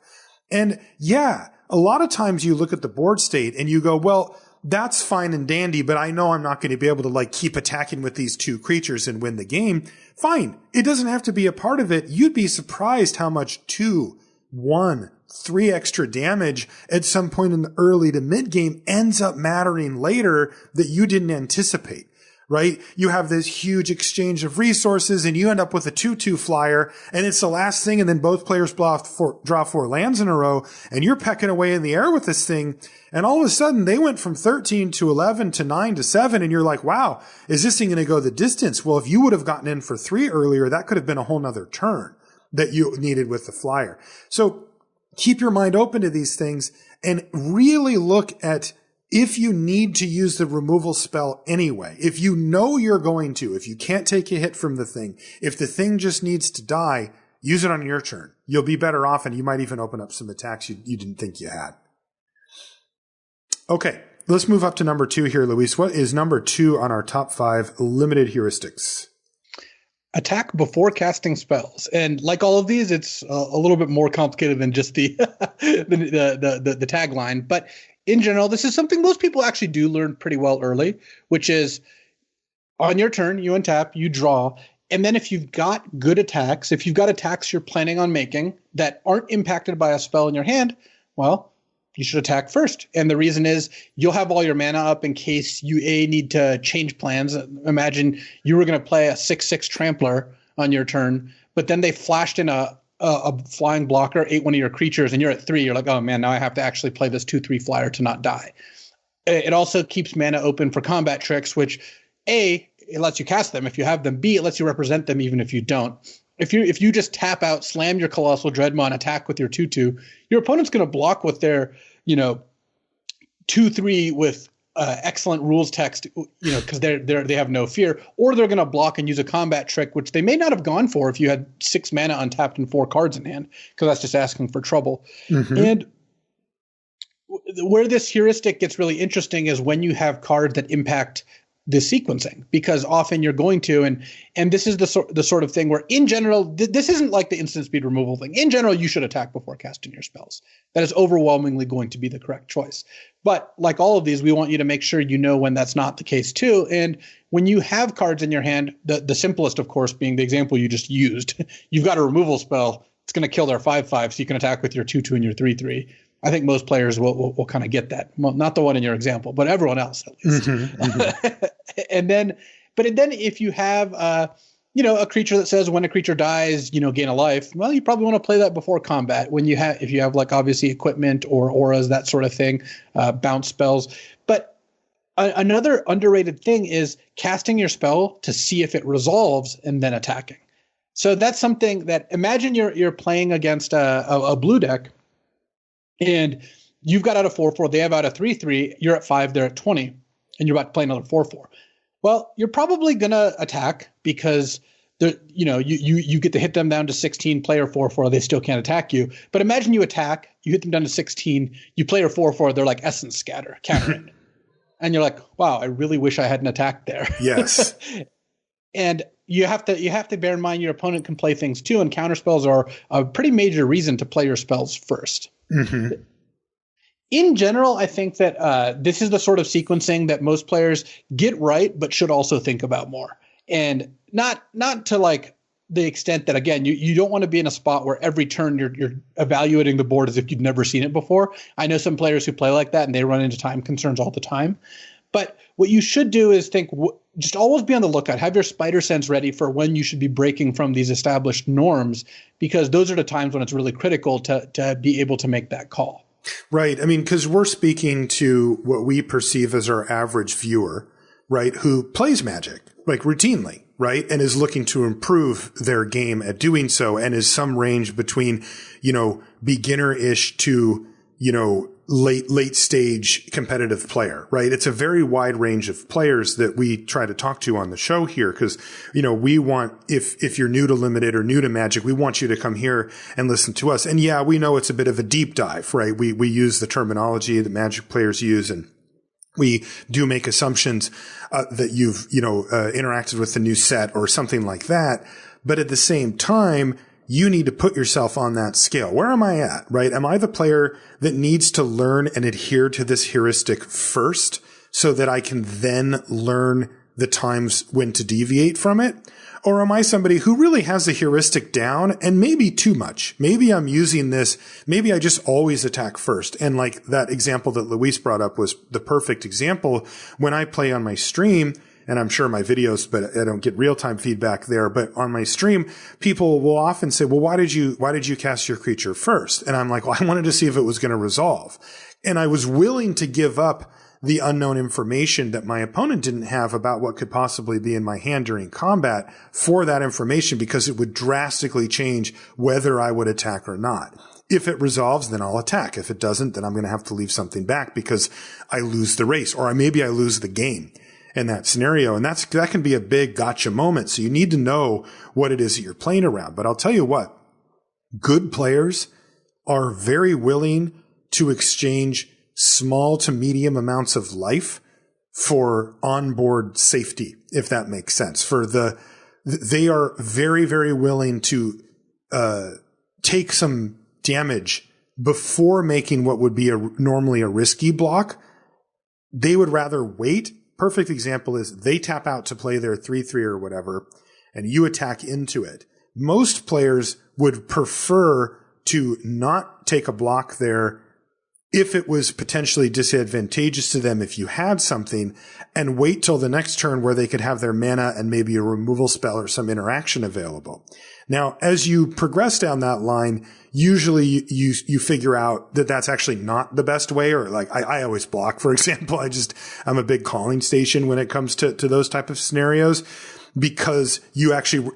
And yeah, a lot of times you look at the board state and you go, well, that's fine and dandy, but I know I'm not going to be able to like keep attacking with these 2 creatures and win the game. Fine. It doesn't have to be a part of it. You'd be surprised how much 2, 1, 3 extra damage at some point in the early to mid game ends up mattering later that you didn't anticipate, right? You have this huge exchange of resources and you end up with a 2/2 flyer, and it's the last thing, and then both players draw 4 lands in a row, and you're pecking away in the air with this thing, and all of a sudden they went from 13 to 11 to 9 to 7, and you're like, wow, is this thing going to go the distance? Well, if you would have gotten in for 3 earlier, that could have been a whole nother turn that you needed with the flyer. So keep your mind open to these things and really look at if you need to use the removal spell anyway. If you know you're going to, if you can't take a hit from the thing, if the thing just needs to die, use it on your turn. You'll be better off, and you might even open up some attacks you didn't think you had. Okay, let's move up to number 2 here, Luis. What is number 2 on our top 5 limited heuristics? Attack before casting spells. And like all of these, it's a little bit more complicated than just the the tagline. But in general, this is something most people actually do learn pretty well early, which is on your turn, you untap, you draw. And then if you've got good attacks, if you've got attacks you're planning on making that aren't impacted by a spell in your hand, well, you should attack first. And the reason is you'll have all your mana up in case you need to change plans. Imagine you were going to play a 6/6 trampler on your turn, but then they flashed in a flying blocker, ate one of your creatures, and you're at 3. You're like, oh man, now I have to actually play this 2/3 flyer to not die. It also keeps mana open for combat tricks, which A, it lets you cast them if you have them. B, it lets you represent them even if you don't. If you just tap out, slam your Colossal Dreadmon, attack with your 2/2, your opponent's going to block with their 2/3 with excellent rules text, because they have no fear, or they're going to block and use a combat trick, which they may not have gone for if you had 6 mana untapped and 4 cards in hand, because that's just asking for trouble. Mm-hmm. And where this heuristic gets really interesting is when you have cards that impact the sequencing, because often you're going to, and this is the sort of thing where in general, this isn't like the instant speed removal thing. In general, you should attack before casting your spells. That is overwhelmingly going to be the correct choice. But like all of these, we want you to make sure you know when that's not the case too. And when you have cards in your hand, the simplest, of course, being the example you just used, you've got a removal spell. It's going to kill their 5/5, so you can attack with your 2/2 and your 3/3. I think most players will kind of get that. Well, not the one in your example, but everyone else at least. Mm-hmm, mm-hmm. And then if you have a creature that says when a creature dies, gain a life. Well, you probably want to play that before combat if you have like obviously equipment or auras, that sort of thing, bounce spells. But another underrated thing is casting your spell to see if it resolves and then attacking. So that's something that, imagine you're playing against a blue deck and you've got out a 4/4, they have out a 3/3, you're at 5, they're at 20, and you're about to play another 4/4. Well, you're probably going to attack because you get to hit them down to 16, play your 4/4, they still can't attack you. But imagine you attack, you hit them down to 16, you play your 4/4, they're like essence scatter, counter it. And you're like, wow, I really wish I hadn't attacked there. Yes. And you have to bear in mind your opponent can play things too, and counter spells are a pretty major reason to play your spells first. Mm-hmm. In general, I think that this is the sort of sequencing that most players get right, but should also think about more. And not to like the extent that, again, you don't want to be in a spot where every turn you're evaluating the board as if you've never seen it before. I know some players who play like that and they run into time concerns all the time. But what you should do is just always be on the lookout. Have your spider sense ready for when you should be breaking from these established norms, because those are the times when it's really critical to be able to make that call. Right. I mean, because we're speaking to what we perceive as our average viewer, right, who plays Magic like routinely, right, and is looking to improve their game at doing so, and is some range between, beginner-ish to, late stage competitive player, right? It's a very wide range of players that we try to talk to on the show here, because, we want, if you're new to Limited or new to Magic, we want you to come here and listen to us. And yeah, we know it's a bit of a deep dive, right? We use the terminology that Magic players use, and we do make assumptions that you've, interacted with the new set or something like that. But at the same time, you need to put yourself on that scale. Where am I at, right? Am I the player that needs to learn and adhere to this heuristic first so that I can then learn the times when to deviate from it? Or am I somebody who really has the heuristic down and maybe too much? Maybe I'm using this. Maybe I just always attack first. And like that example that Luis brought up was the perfect example. When I play on my stream, and I'm sure my videos, but I don't get real-time feedback there. But on my stream, people will often say, well, why did you cast your creature first? And I'm like, well, I wanted to see if it was going to resolve. And I was willing to give up the unknown information that my opponent didn't have about what could possibly be in my hand during combat for that information, because it would drastically change whether I would attack or not. If it resolves, then I'll attack. If it doesn't, then I'm going to have to leave something back because I lose the race, or maybe I lose the game in that scenario. And that can be a big gotcha moment. So you need to know what it is that you're playing around. But I'll tell you what, good players are very willing to exchange small to medium amounts of life for onboard safety, if that makes sense. They are very, very willing to take some damage before making what would be normally a risky block. They would rather wait. Perfect example is they tap out to play their 3/3 or whatever, and you attack into it. Most players would prefer to not take a block there if it was potentially disadvantageous to them if you had something, and wait till the next turn where they could have their mana and maybe a removal spell or some interaction available. Now, as you progress down that line, usually you figure out that that's actually not the best way, or like I always block, for example. I'm a big calling station when it comes to those type of scenarios, because you actually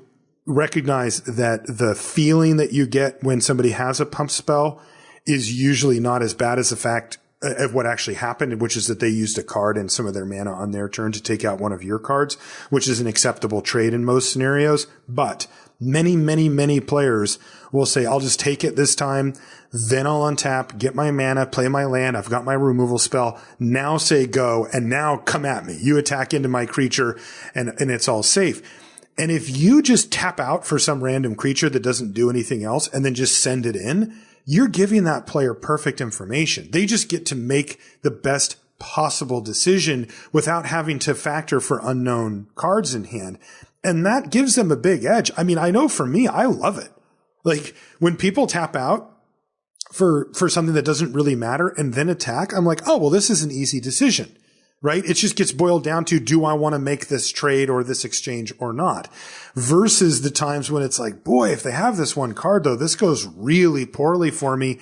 recognize that the feeling that you get when somebody has a pump spell is usually not as bad as the fact of what actually happened, which is that they used a card and some of their mana on their turn to take out one of your cards, which is an acceptable trade in most scenarios. But many, many, many players will say, I'll just take it this time, then I'll untap, get my mana, play my land, I've got my removal spell, now say go, and now come at me. You attack into my creature, and it's all safe. And if you just tap out for some random creature that doesn't do anything else and then just send it in, you're giving that player perfect information. They just get to make the best possible decision without having to factor for unknown cards in hand. And that gives them a big edge. I mean, I know for me, I love it. Like when people tap out for something that doesn't really matter and then attack, I'm like, oh, well, this is an easy decision. right? It just gets boiled down to, do I want to make this trade or this exchange or not? Versus the times when it's like, boy, if they have this one card though, this goes really poorly for me.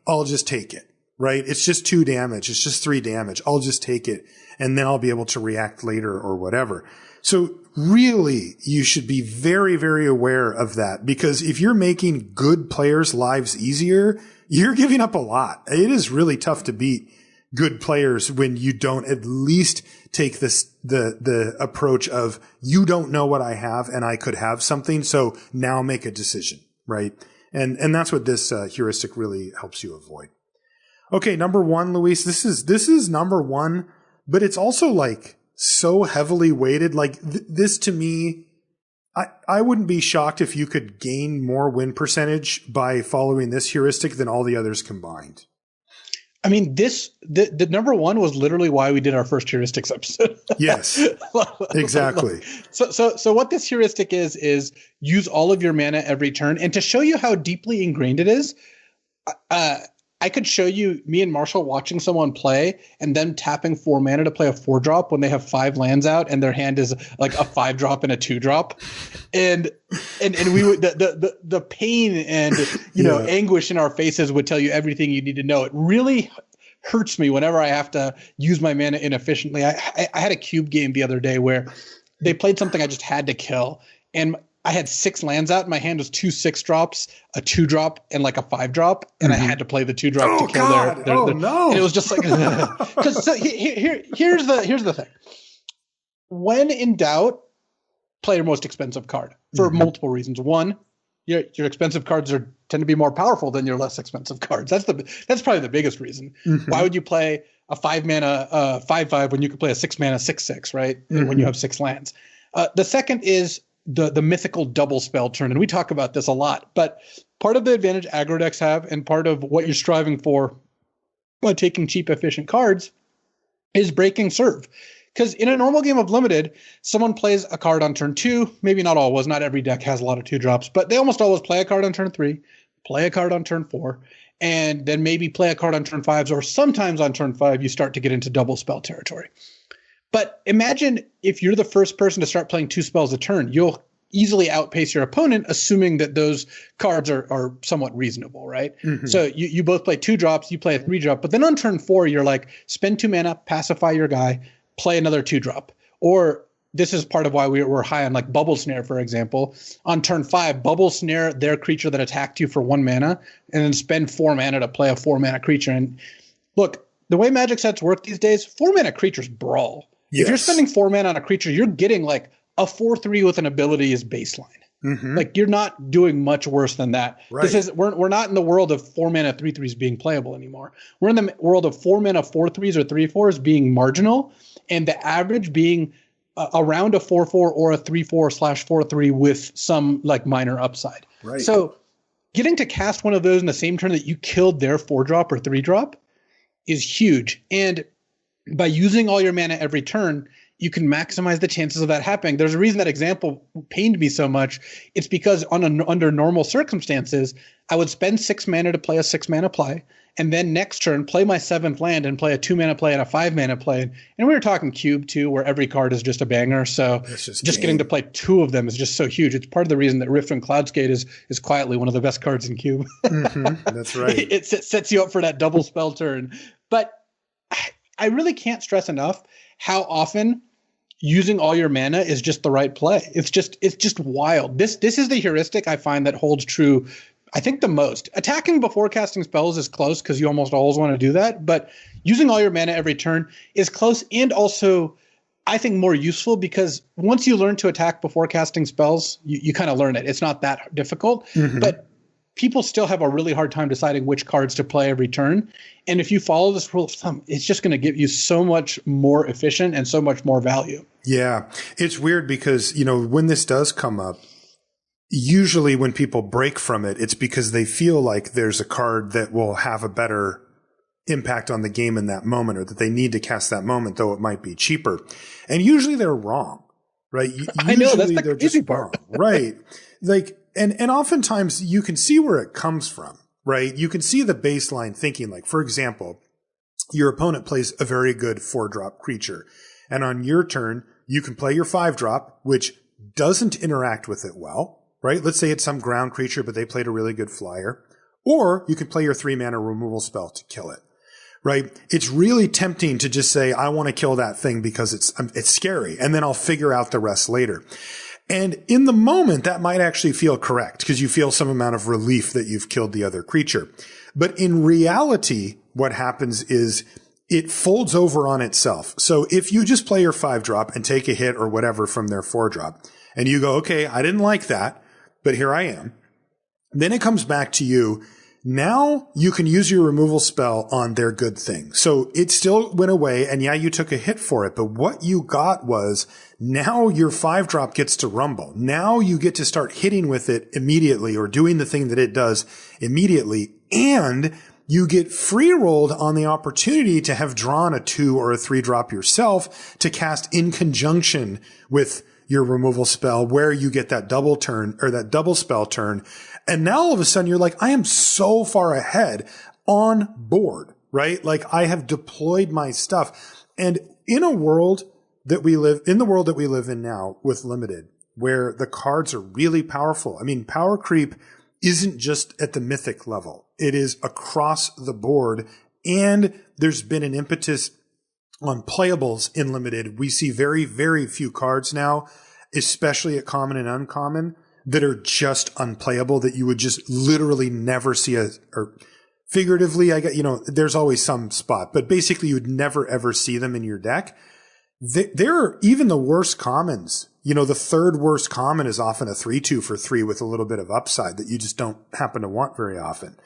I'll just take it, right? It's just 2 damage. It's just 3 damage. I'll just take it. And then I'll be able to react later or whatever. So really, you should be very, very aware of that, because if you're making good players' lives easier, you're giving up a lot. It is really tough to beat good players when you don't at least take the approach of, you don't know what I have and I could have something. So now make a decision, right? And that's what this heuristic really helps you avoid. Okay. Number 1, Luis, this is number 1, but it's also like so heavily weighted. Like this to me, I wouldn't be shocked if you could gain more win percentage by following this heuristic than all the others combined. I mean, the number 1 was literally why we did our first heuristics episode. Yes, exactly. So what this heuristic is use all of your mana every turn. And to show you how deeply ingrained it is, I could show you me and Marshall watching someone play and them tapping 4 mana to play a 4-drop when they have 5 lands out and their hand is like a 5-drop and a 2-drop. And we would, the pain and, you know, anguish in our faces would tell you everything you need to know. It really hurts me whenever I have to use my mana inefficiently. I had a cube game the other day where they played something I just had to kill, and I had 6 lands out. My hand was 2 6-drops, a 2-drop, and like a 5-drop, and I had to play the 2-drop to kill their. No! And it was just like, because here's the thing. When in doubt, play your most expensive card for multiple reasons. One, your expensive cards tend to be more powerful than your less expensive cards. That's probably the biggest reason. Why would you play a 5-mana 5/5 when you could play a 6-mana 6/6, right? When you have 6 lands. The second is the mythical double spell turn. And we talk about this a lot, but part of the advantage aggro decks have, and part of what you're striving for by taking cheap, efficient cards, is breaking serve. Because in a normal game of limited, someone plays a card on turn 2, maybe not always, not every deck has a lot of 2-drops, but they almost always play a card on turn 3, play a card on turn 4, and then maybe play a card on turn 5s, or sometimes on turn 5, you start to get into double spell territory. But imagine if you're the first person to start playing 2 spells a turn, you'll easily outpace your opponent, assuming that those cards are somewhat reasonable, right? So you both play 2-drops, you play a 3-drop, but then on turn 4, you're like, spend 2 mana, pacify your guy, play another 2-drop. Or this is part of why we're high on like Bubble Snare, for example. On turn 5, Bubble Snare their creature that attacked you for 1 mana, and then spend 4 mana to play a 4-mana creature. And look, the way Magic sets work these days, 4-mana creatures brawl. Yes. If you're spending 4 mana on a creature, you're getting like a 4/3 with an ability is baseline. Like you're not doing much worse than that. Right. We're not in the world of 4 mana 3/3s being playable anymore. We're in the world of 4 mana 4/3s or 3/4s being marginal, and the average being around a 4/4 or a 3/4/4/3 with some like minor upside. Right. So getting to cast one of those in the same turn that you killed their 4-drop or 3-drop is huge. And by using all your mana every turn, you can maximize the chances of that happening. There's a reason that example pained me so much. It's because under normal circumstances, I would spend 6 mana to play a 6-mana play, and then next turn play my 7th land and play a 2-mana play and a 5-mana play. And we were talking cube too, where every card is just a banger. So just getting to play 2 of them is just so huge. It's part of the reason that Rift and Cloudskate is quietly one of the best cards in cube. That's right. It sets you up for that double spell turn. But I really can't stress enough how often using all your mana is just the right play. It's just wild. This is the heuristic I find that holds true, I think, the most. Attacking before casting spells is close because you almost always want to do that, but using all your mana every turn is close, and also I think more useful, because once you learn to attack before casting spells, you kind of learn it. It's not that difficult, but people still have a really hard time deciding which cards to play every turn. And if you follow this rule of thumb, it's just going to give you so much more efficient and so much more value. Yeah. It's weird because, when this does come up, usually when people break from it, it's because they feel like there's a card that will have a better impact on the game in that moment, or that they need to cast that moment, though it might be cheaper. And usually they're wrong, right? I know, that's the crazy part. Right. Like, and oftentimes you can see where it comes from, right? You can see the baseline thinking. Like, for example, your opponent plays a very good 4-drop creature. And on your turn, you can play your 5-drop, which doesn't interact with it well, right? Let's say it's some ground creature, but they played a really good flyer. Or you can play your 3-mana removal spell to kill it, right? It's really tempting to just say, I want to kill that thing because it's scary, and then I'll figure out the rest later. And in the moment, that might actually feel correct because you feel some amount of relief that you've killed the other creature. But in reality, what happens is it folds over on itself. So if you just play your 5-drop and take a hit or whatever from their 4-drop, and you go, okay, I didn't like that, but here I am. Then it comes back to you. Now you can use your removal spell on their good thing. So it still went away, and yeah, you took a hit for it, but what you got was now your 5-drop gets to rumble. Now you get to start hitting with it immediately or doing the thing that it does immediately, and you get free rolled on the opportunity to have drawn a 2 or a 3-drop yourself to cast in conjunction with your removal spell, where you get that double turn or that double spell turn. And now all of a sudden you're like, I am so far ahead on board, right? Like I have deployed my stuff. And in the world that we live in now with limited, where the cards are really powerful. I mean, power creep isn't just at the mythic level. It is across the board. And there's been an impetus on playables in limited. We see very, very few cards now, especially at common and uncommon, that are just unplayable, that you would just literally never see or figuratively, there's always some spot, but basically you would never ever see them in your deck. There are even the worst commons. The third worst common is often a 3/2 for 3 with a little bit of upside that you just don't happen to want very often.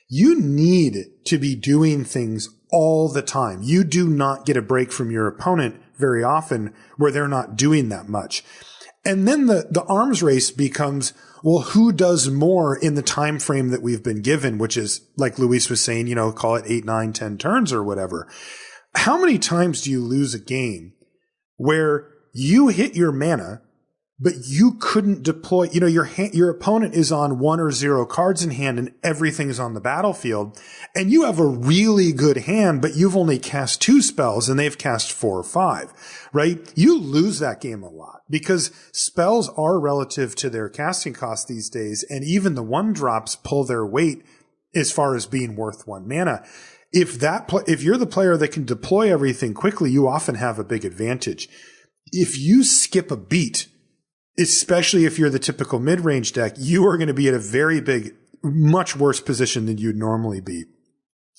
You need to be doing things all the time. You do not get a break from your opponent very often where they're not doing that much. And then the arms race becomes, well, who does more in the time frame that we've been given, which is, like Luis was saying, call it 8, 9, 10 turns or whatever. How many times do you lose a game where you hit your mana, but you couldn't deploy, your opponent is on 1 or 0 cards in hand and everything's on the battlefield, and you have a really good hand, but you've only cast 2 spells and they've cast 4 or 5, right? You lose that game a lot because spells are relative to their casting cost these days, and even the 1-drops pull their weight as far as being worth 1 mana. If you're the player that can deploy everything quickly, you often have a big advantage. If you skip a beat, especially if you're the typical mid-range deck, you are going to be at a very big, much worse position than you'd normally be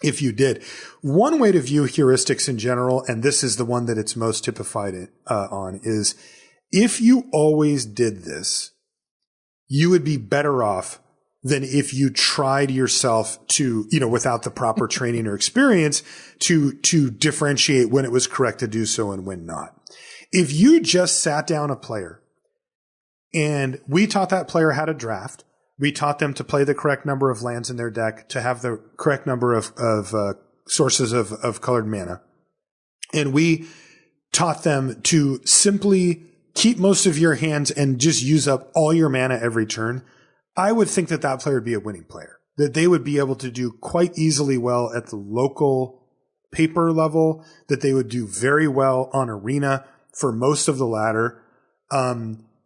if you did. One way to view heuristics in general, and this is the one that it's most typified on, is if you always did this, you would be better off than if you tried yourself to, without the proper training or experience to differentiate when it was correct to do so and when not. If you just sat down a player and we taught that player how to draft, we taught them to play the correct number of lands in their deck, to have the correct number of sources of colored mana, and we taught them to simply keep most of your hands and just use up all your mana every turn, I would think that player would be a winning player, that they would be able to do quite easily well at the local paper level, that they would do very well on arena for most of the ladder,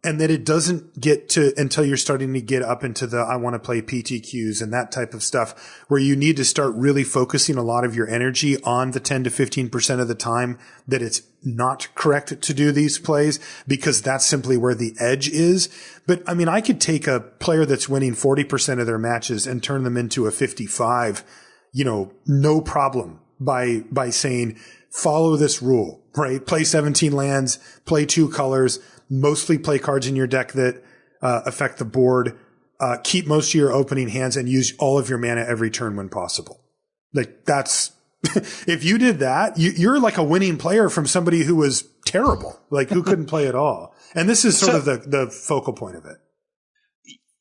and that it doesn't get to until you're starting to get up into the I want to play PTQs and that type of stuff, where you need to start really focusing a lot of your energy on the 10 to 15% of the time that it's not correct to do these plays, because that's simply where the edge is. But I mean, I could take a player that's winning 40% of their matches and turn them into a 55, no problem by saying, follow this rule, right? Play 17 lands, play 2 colors, mostly play cards in your deck that affect the board, keep most of your opening hands, and use all of your mana every turn when possible. Like that's, if you did that, you're like a winning player from somebody who was terrible, like who couldn't play at all. And this is sort of the focal point of it.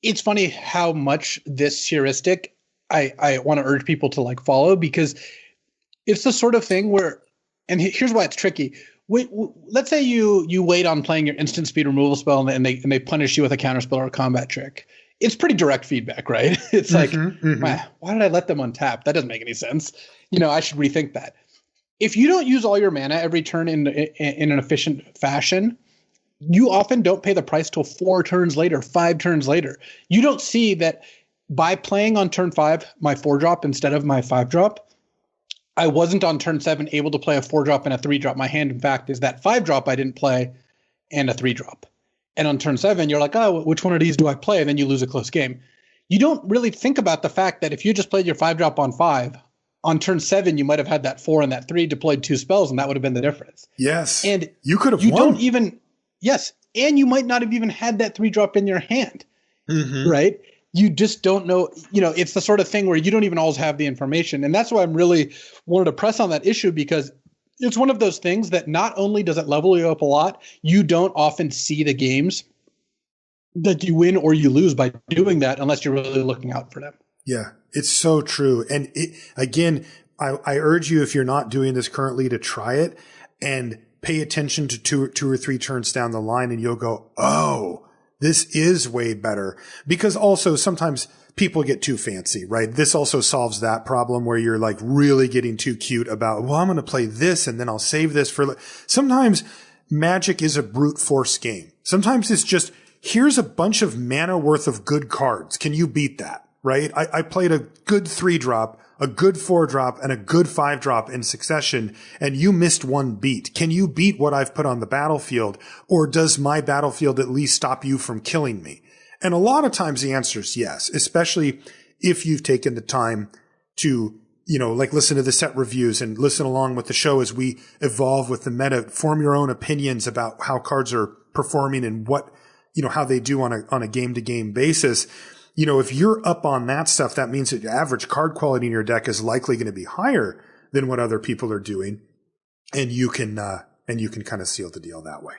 It's funny how much this heuristic I want to urge people to like follow, because it's the sort of thing where, and here's why it's tricky. Let's say you wait on playing your instant speed removal spell and they punish you with a counterspell or a combat trick. It's pretty direct feedback, right? It's like, why did I let them untap? That doesn't make any sense. I should rethink that. if you don't use all your mana every turn in an efficient fashion, you often don't pay the price till 4 turns later, 5 turns later. You don't see that by playing on turn 5 my 4-drop instead of my 5-drop, I wasn't on turn 7 able to play a 4-drop and a 3-drop. My hand, in fact, is that 5-drop I didn't play and a 3-drop. And on turn 7, you're like, oh, which one of these do I play? And then you lose a close game. You don't really think about the fact that if you just played your 5-drop on 5, on turn 7, you might have had that 4 and that 3, deployed 2 spells, and that would have been the difference. Yes. And you could have won. Don't even, yes. And you might not have even had that 3-drop in your hand, right? You just don't know. It's the sort of thing where you don't even always have the information. And that's why I'm really wanted to press on that issue, because it's one of those things that not only does it level you up a lot, you don't often see the games that you win or you lose by doing that unless you're really looking out for them. Yeah, it's so true. And again, I urge you, if you're not doing this currently, to try it and pay attention to two or three turns down the line, and you'll go, oh, this is way better. Because also sometimes people get too fancy, right? This also solves that problem where you're like really getting too cute about, well, I'm going to play this and then I'll save this for. Sometimes Magic is a brute force game. Sometimes it's just, here's a bunch of mana worth of good cards. Can you beat that? Right? I played a good 3-drop, a good 4-drop, and a good 5-drop in succession, and you missed one beat. Can you beat what I've put on the battlefield? Or does my battlefield at least stop you from killing me? And a lot of times the answer is yes, especially if you've taken the time to, listen to the set reviews and listen along with the show as we evolve with the meta, form your own opinions about how cards are performing and what, how they do on a game-to-game basis. If you're up on that stuff, that means that your average card quality in your deck is likely going to be higher than what other people are doing. And you can kind of seal the deal that way.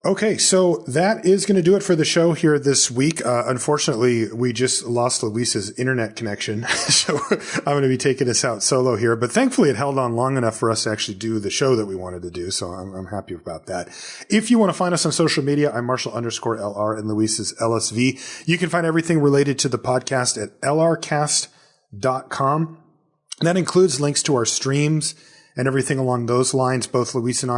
Okay, so that is going to do it for the show here this week. Unfortunately, we just lost Luis's internet connection, so I'm going to be taking us out solo here. But thankfully, it held on long enough for us to actually do the show that we wanted to do, so I'm happy about that. If you want to find us on social media, I'm Marshall_LR and Luis is LSV. You can find everything related to the podcast at lrcast.com. That includes links to our streams and everything along those lines. Both Luis and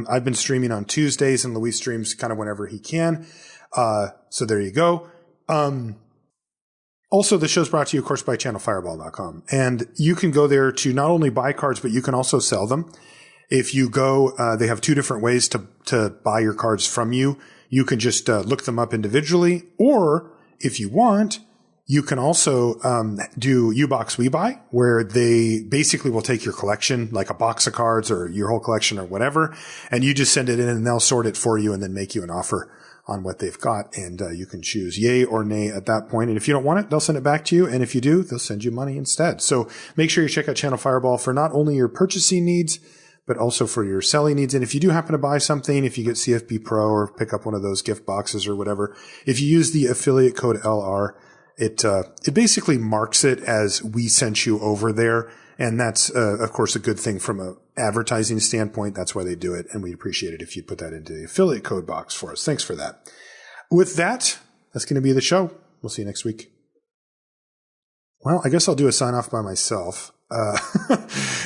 I've been streaming on Tuesdays, and Luis streams kind of whenever he can. So there you go. Also, the show's brought to you, of course, by channelfireball.com. And you can go there to not only buy cards, but you can also sell them. If you go, they have 2 different ways to buy your cards from you. You can just look them up individually, or if you want, you can also do U-Box We Buy, where they basically will take your collection, like a box of cards or your whole collection or whatever, and you just send it in and they'll sort it for you and then make you an offer on what they've got. And you can choose yay or nay at that point. And if you don't want it, they'll send it back to you. And if you do, they'll send you money instead. So make sure you check out Channel Fireball for not only your purchasing needs, but also for your selling needs. And if you do happen to buy something, if you get CFB Pro or pick up one of those gift boxes or whatever, if you use the affiliate code LR, it basically marks it as we sent you over there. And that's, of course, a good thing from an advertising standpoint. That's why they do it. And we'd appreciate it if you put that into the affiliate code box for us. Thanks for that. With that, that's going to be the show. We'll see you next week. Well, I guess I'll do a sign off by myself.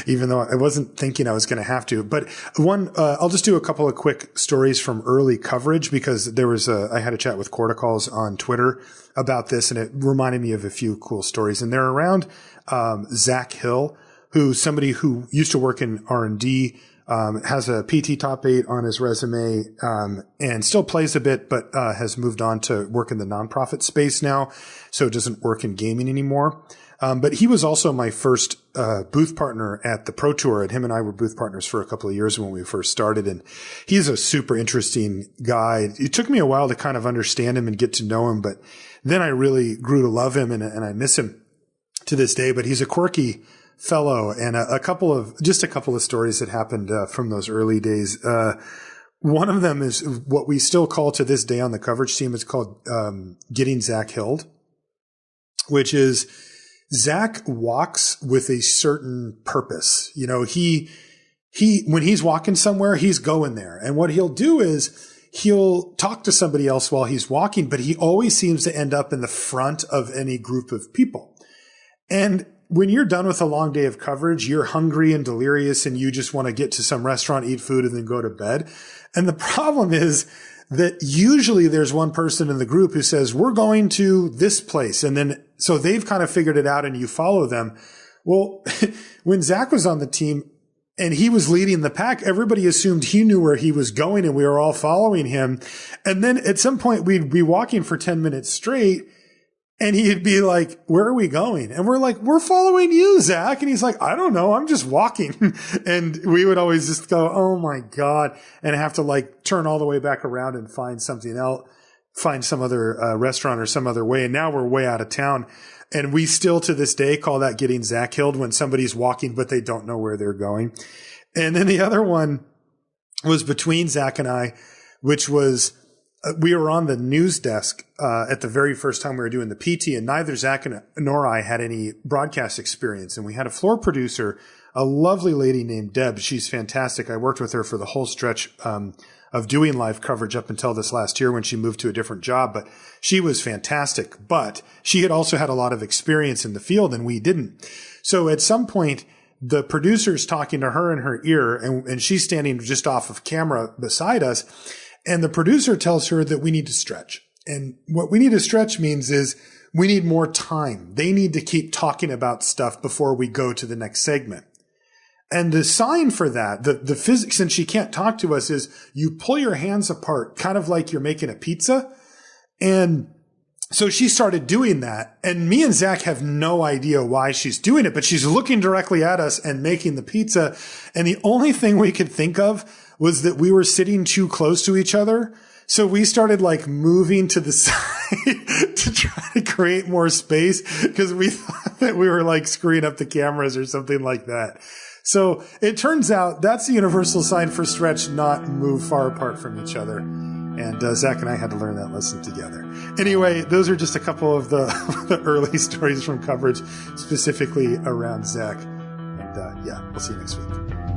Even though I wasn't thinking I was going to have to, but I'll just do a couple of quick stories from early coverage, because I had a chat with Corticals on Twitter about this, and it reminded me of a few cool stories. And they're around, Zach Hill, who's somebody who used to work in R&D, has a PT top 8 on his resume, and still plays a bit, but, has moved on to work in the nonprofit space now. So doesn't work in gaming anymore. But he was also my first booth partner at the Pro Tour, and him and I were booth partners for a couple of years when we first started. And he's a super interesting guy. It took me a while to kind of understand him and get to know him, but then I really grew to love him, and I miss him to this day. But he's a quirky fellow, and a couple of stories that happened from those early days. One of them is what we still call to this day on the coverage team. It's called getting Zach Hilled, which is Zach walks with a certain purpose. He when he's walking somewhere, he's going there. And what he'll do is he'll talk to somebody else while he's walking, but he always seems to end up in the front of any group of people. And when you're done with a long day of coverage, you're hungry and delirious and you just want to get to some restaurant, eat food, and then go to bed. And the problem is that usually there's one person in the group who says, we're going to this place. And then, so they've kind of figured it out and you follow them. Well, when Zach was on the team and he was leading the pack, everybody assumed he knew where he was going and we were all following him. And then at some point we'd be walking for 10 minutes straight and he'd be like, where are we going? And we're like, we're following you, Zach. And he's like, I don't know. I'm just walking. And we would always just go, oh my God, and have to like turn all the way back around and find something else, find some other restaurant or some other way. And now we're way out of town. And we still to this day call that getting Zach killed when somebody's walking, but they don't know where they're going. And then the other one was between Zach and I, which was, we were on the news desk at the very first time we were doing the PT, and neither Zach nor I had any broadcast experience. And we had a floor producer, a lovely lady named Deb. She's fantastic. I worked with her for the whole stretch of doing live coverage up until this last year when she moved to a different job. But she was fantastic. But she had also had a lot of experience in the field, and we didn't. So at some point, the producer's talking to her in her ear, and she's standing just off of camera beside us. And the producer tells her that we need to stretch. And what we need to stretch means is we need more time. They need to keep talking about stuff before we go to the next segment. And the sign for that, the physics, and she can't talk to us, is you pull your hands apart, kind of like you're making a pizza. And so she started doing that. And me and Zach have no idea why she's doing it, but she's looking directly at us and making the pizza. And the only thing we could think of was that we were sitting too close to each other. So we started like moving to the side to try to create more space because we thought that we were like screwing up the cameras or something like that. So it turns out that's the universal sign for stretch, not move far apart from each other. And Zach and I had to learn that lesson together. Anyway, those are just a couple of the early stories from coverage, specifically around Zach. And yeah, we'll see you next week.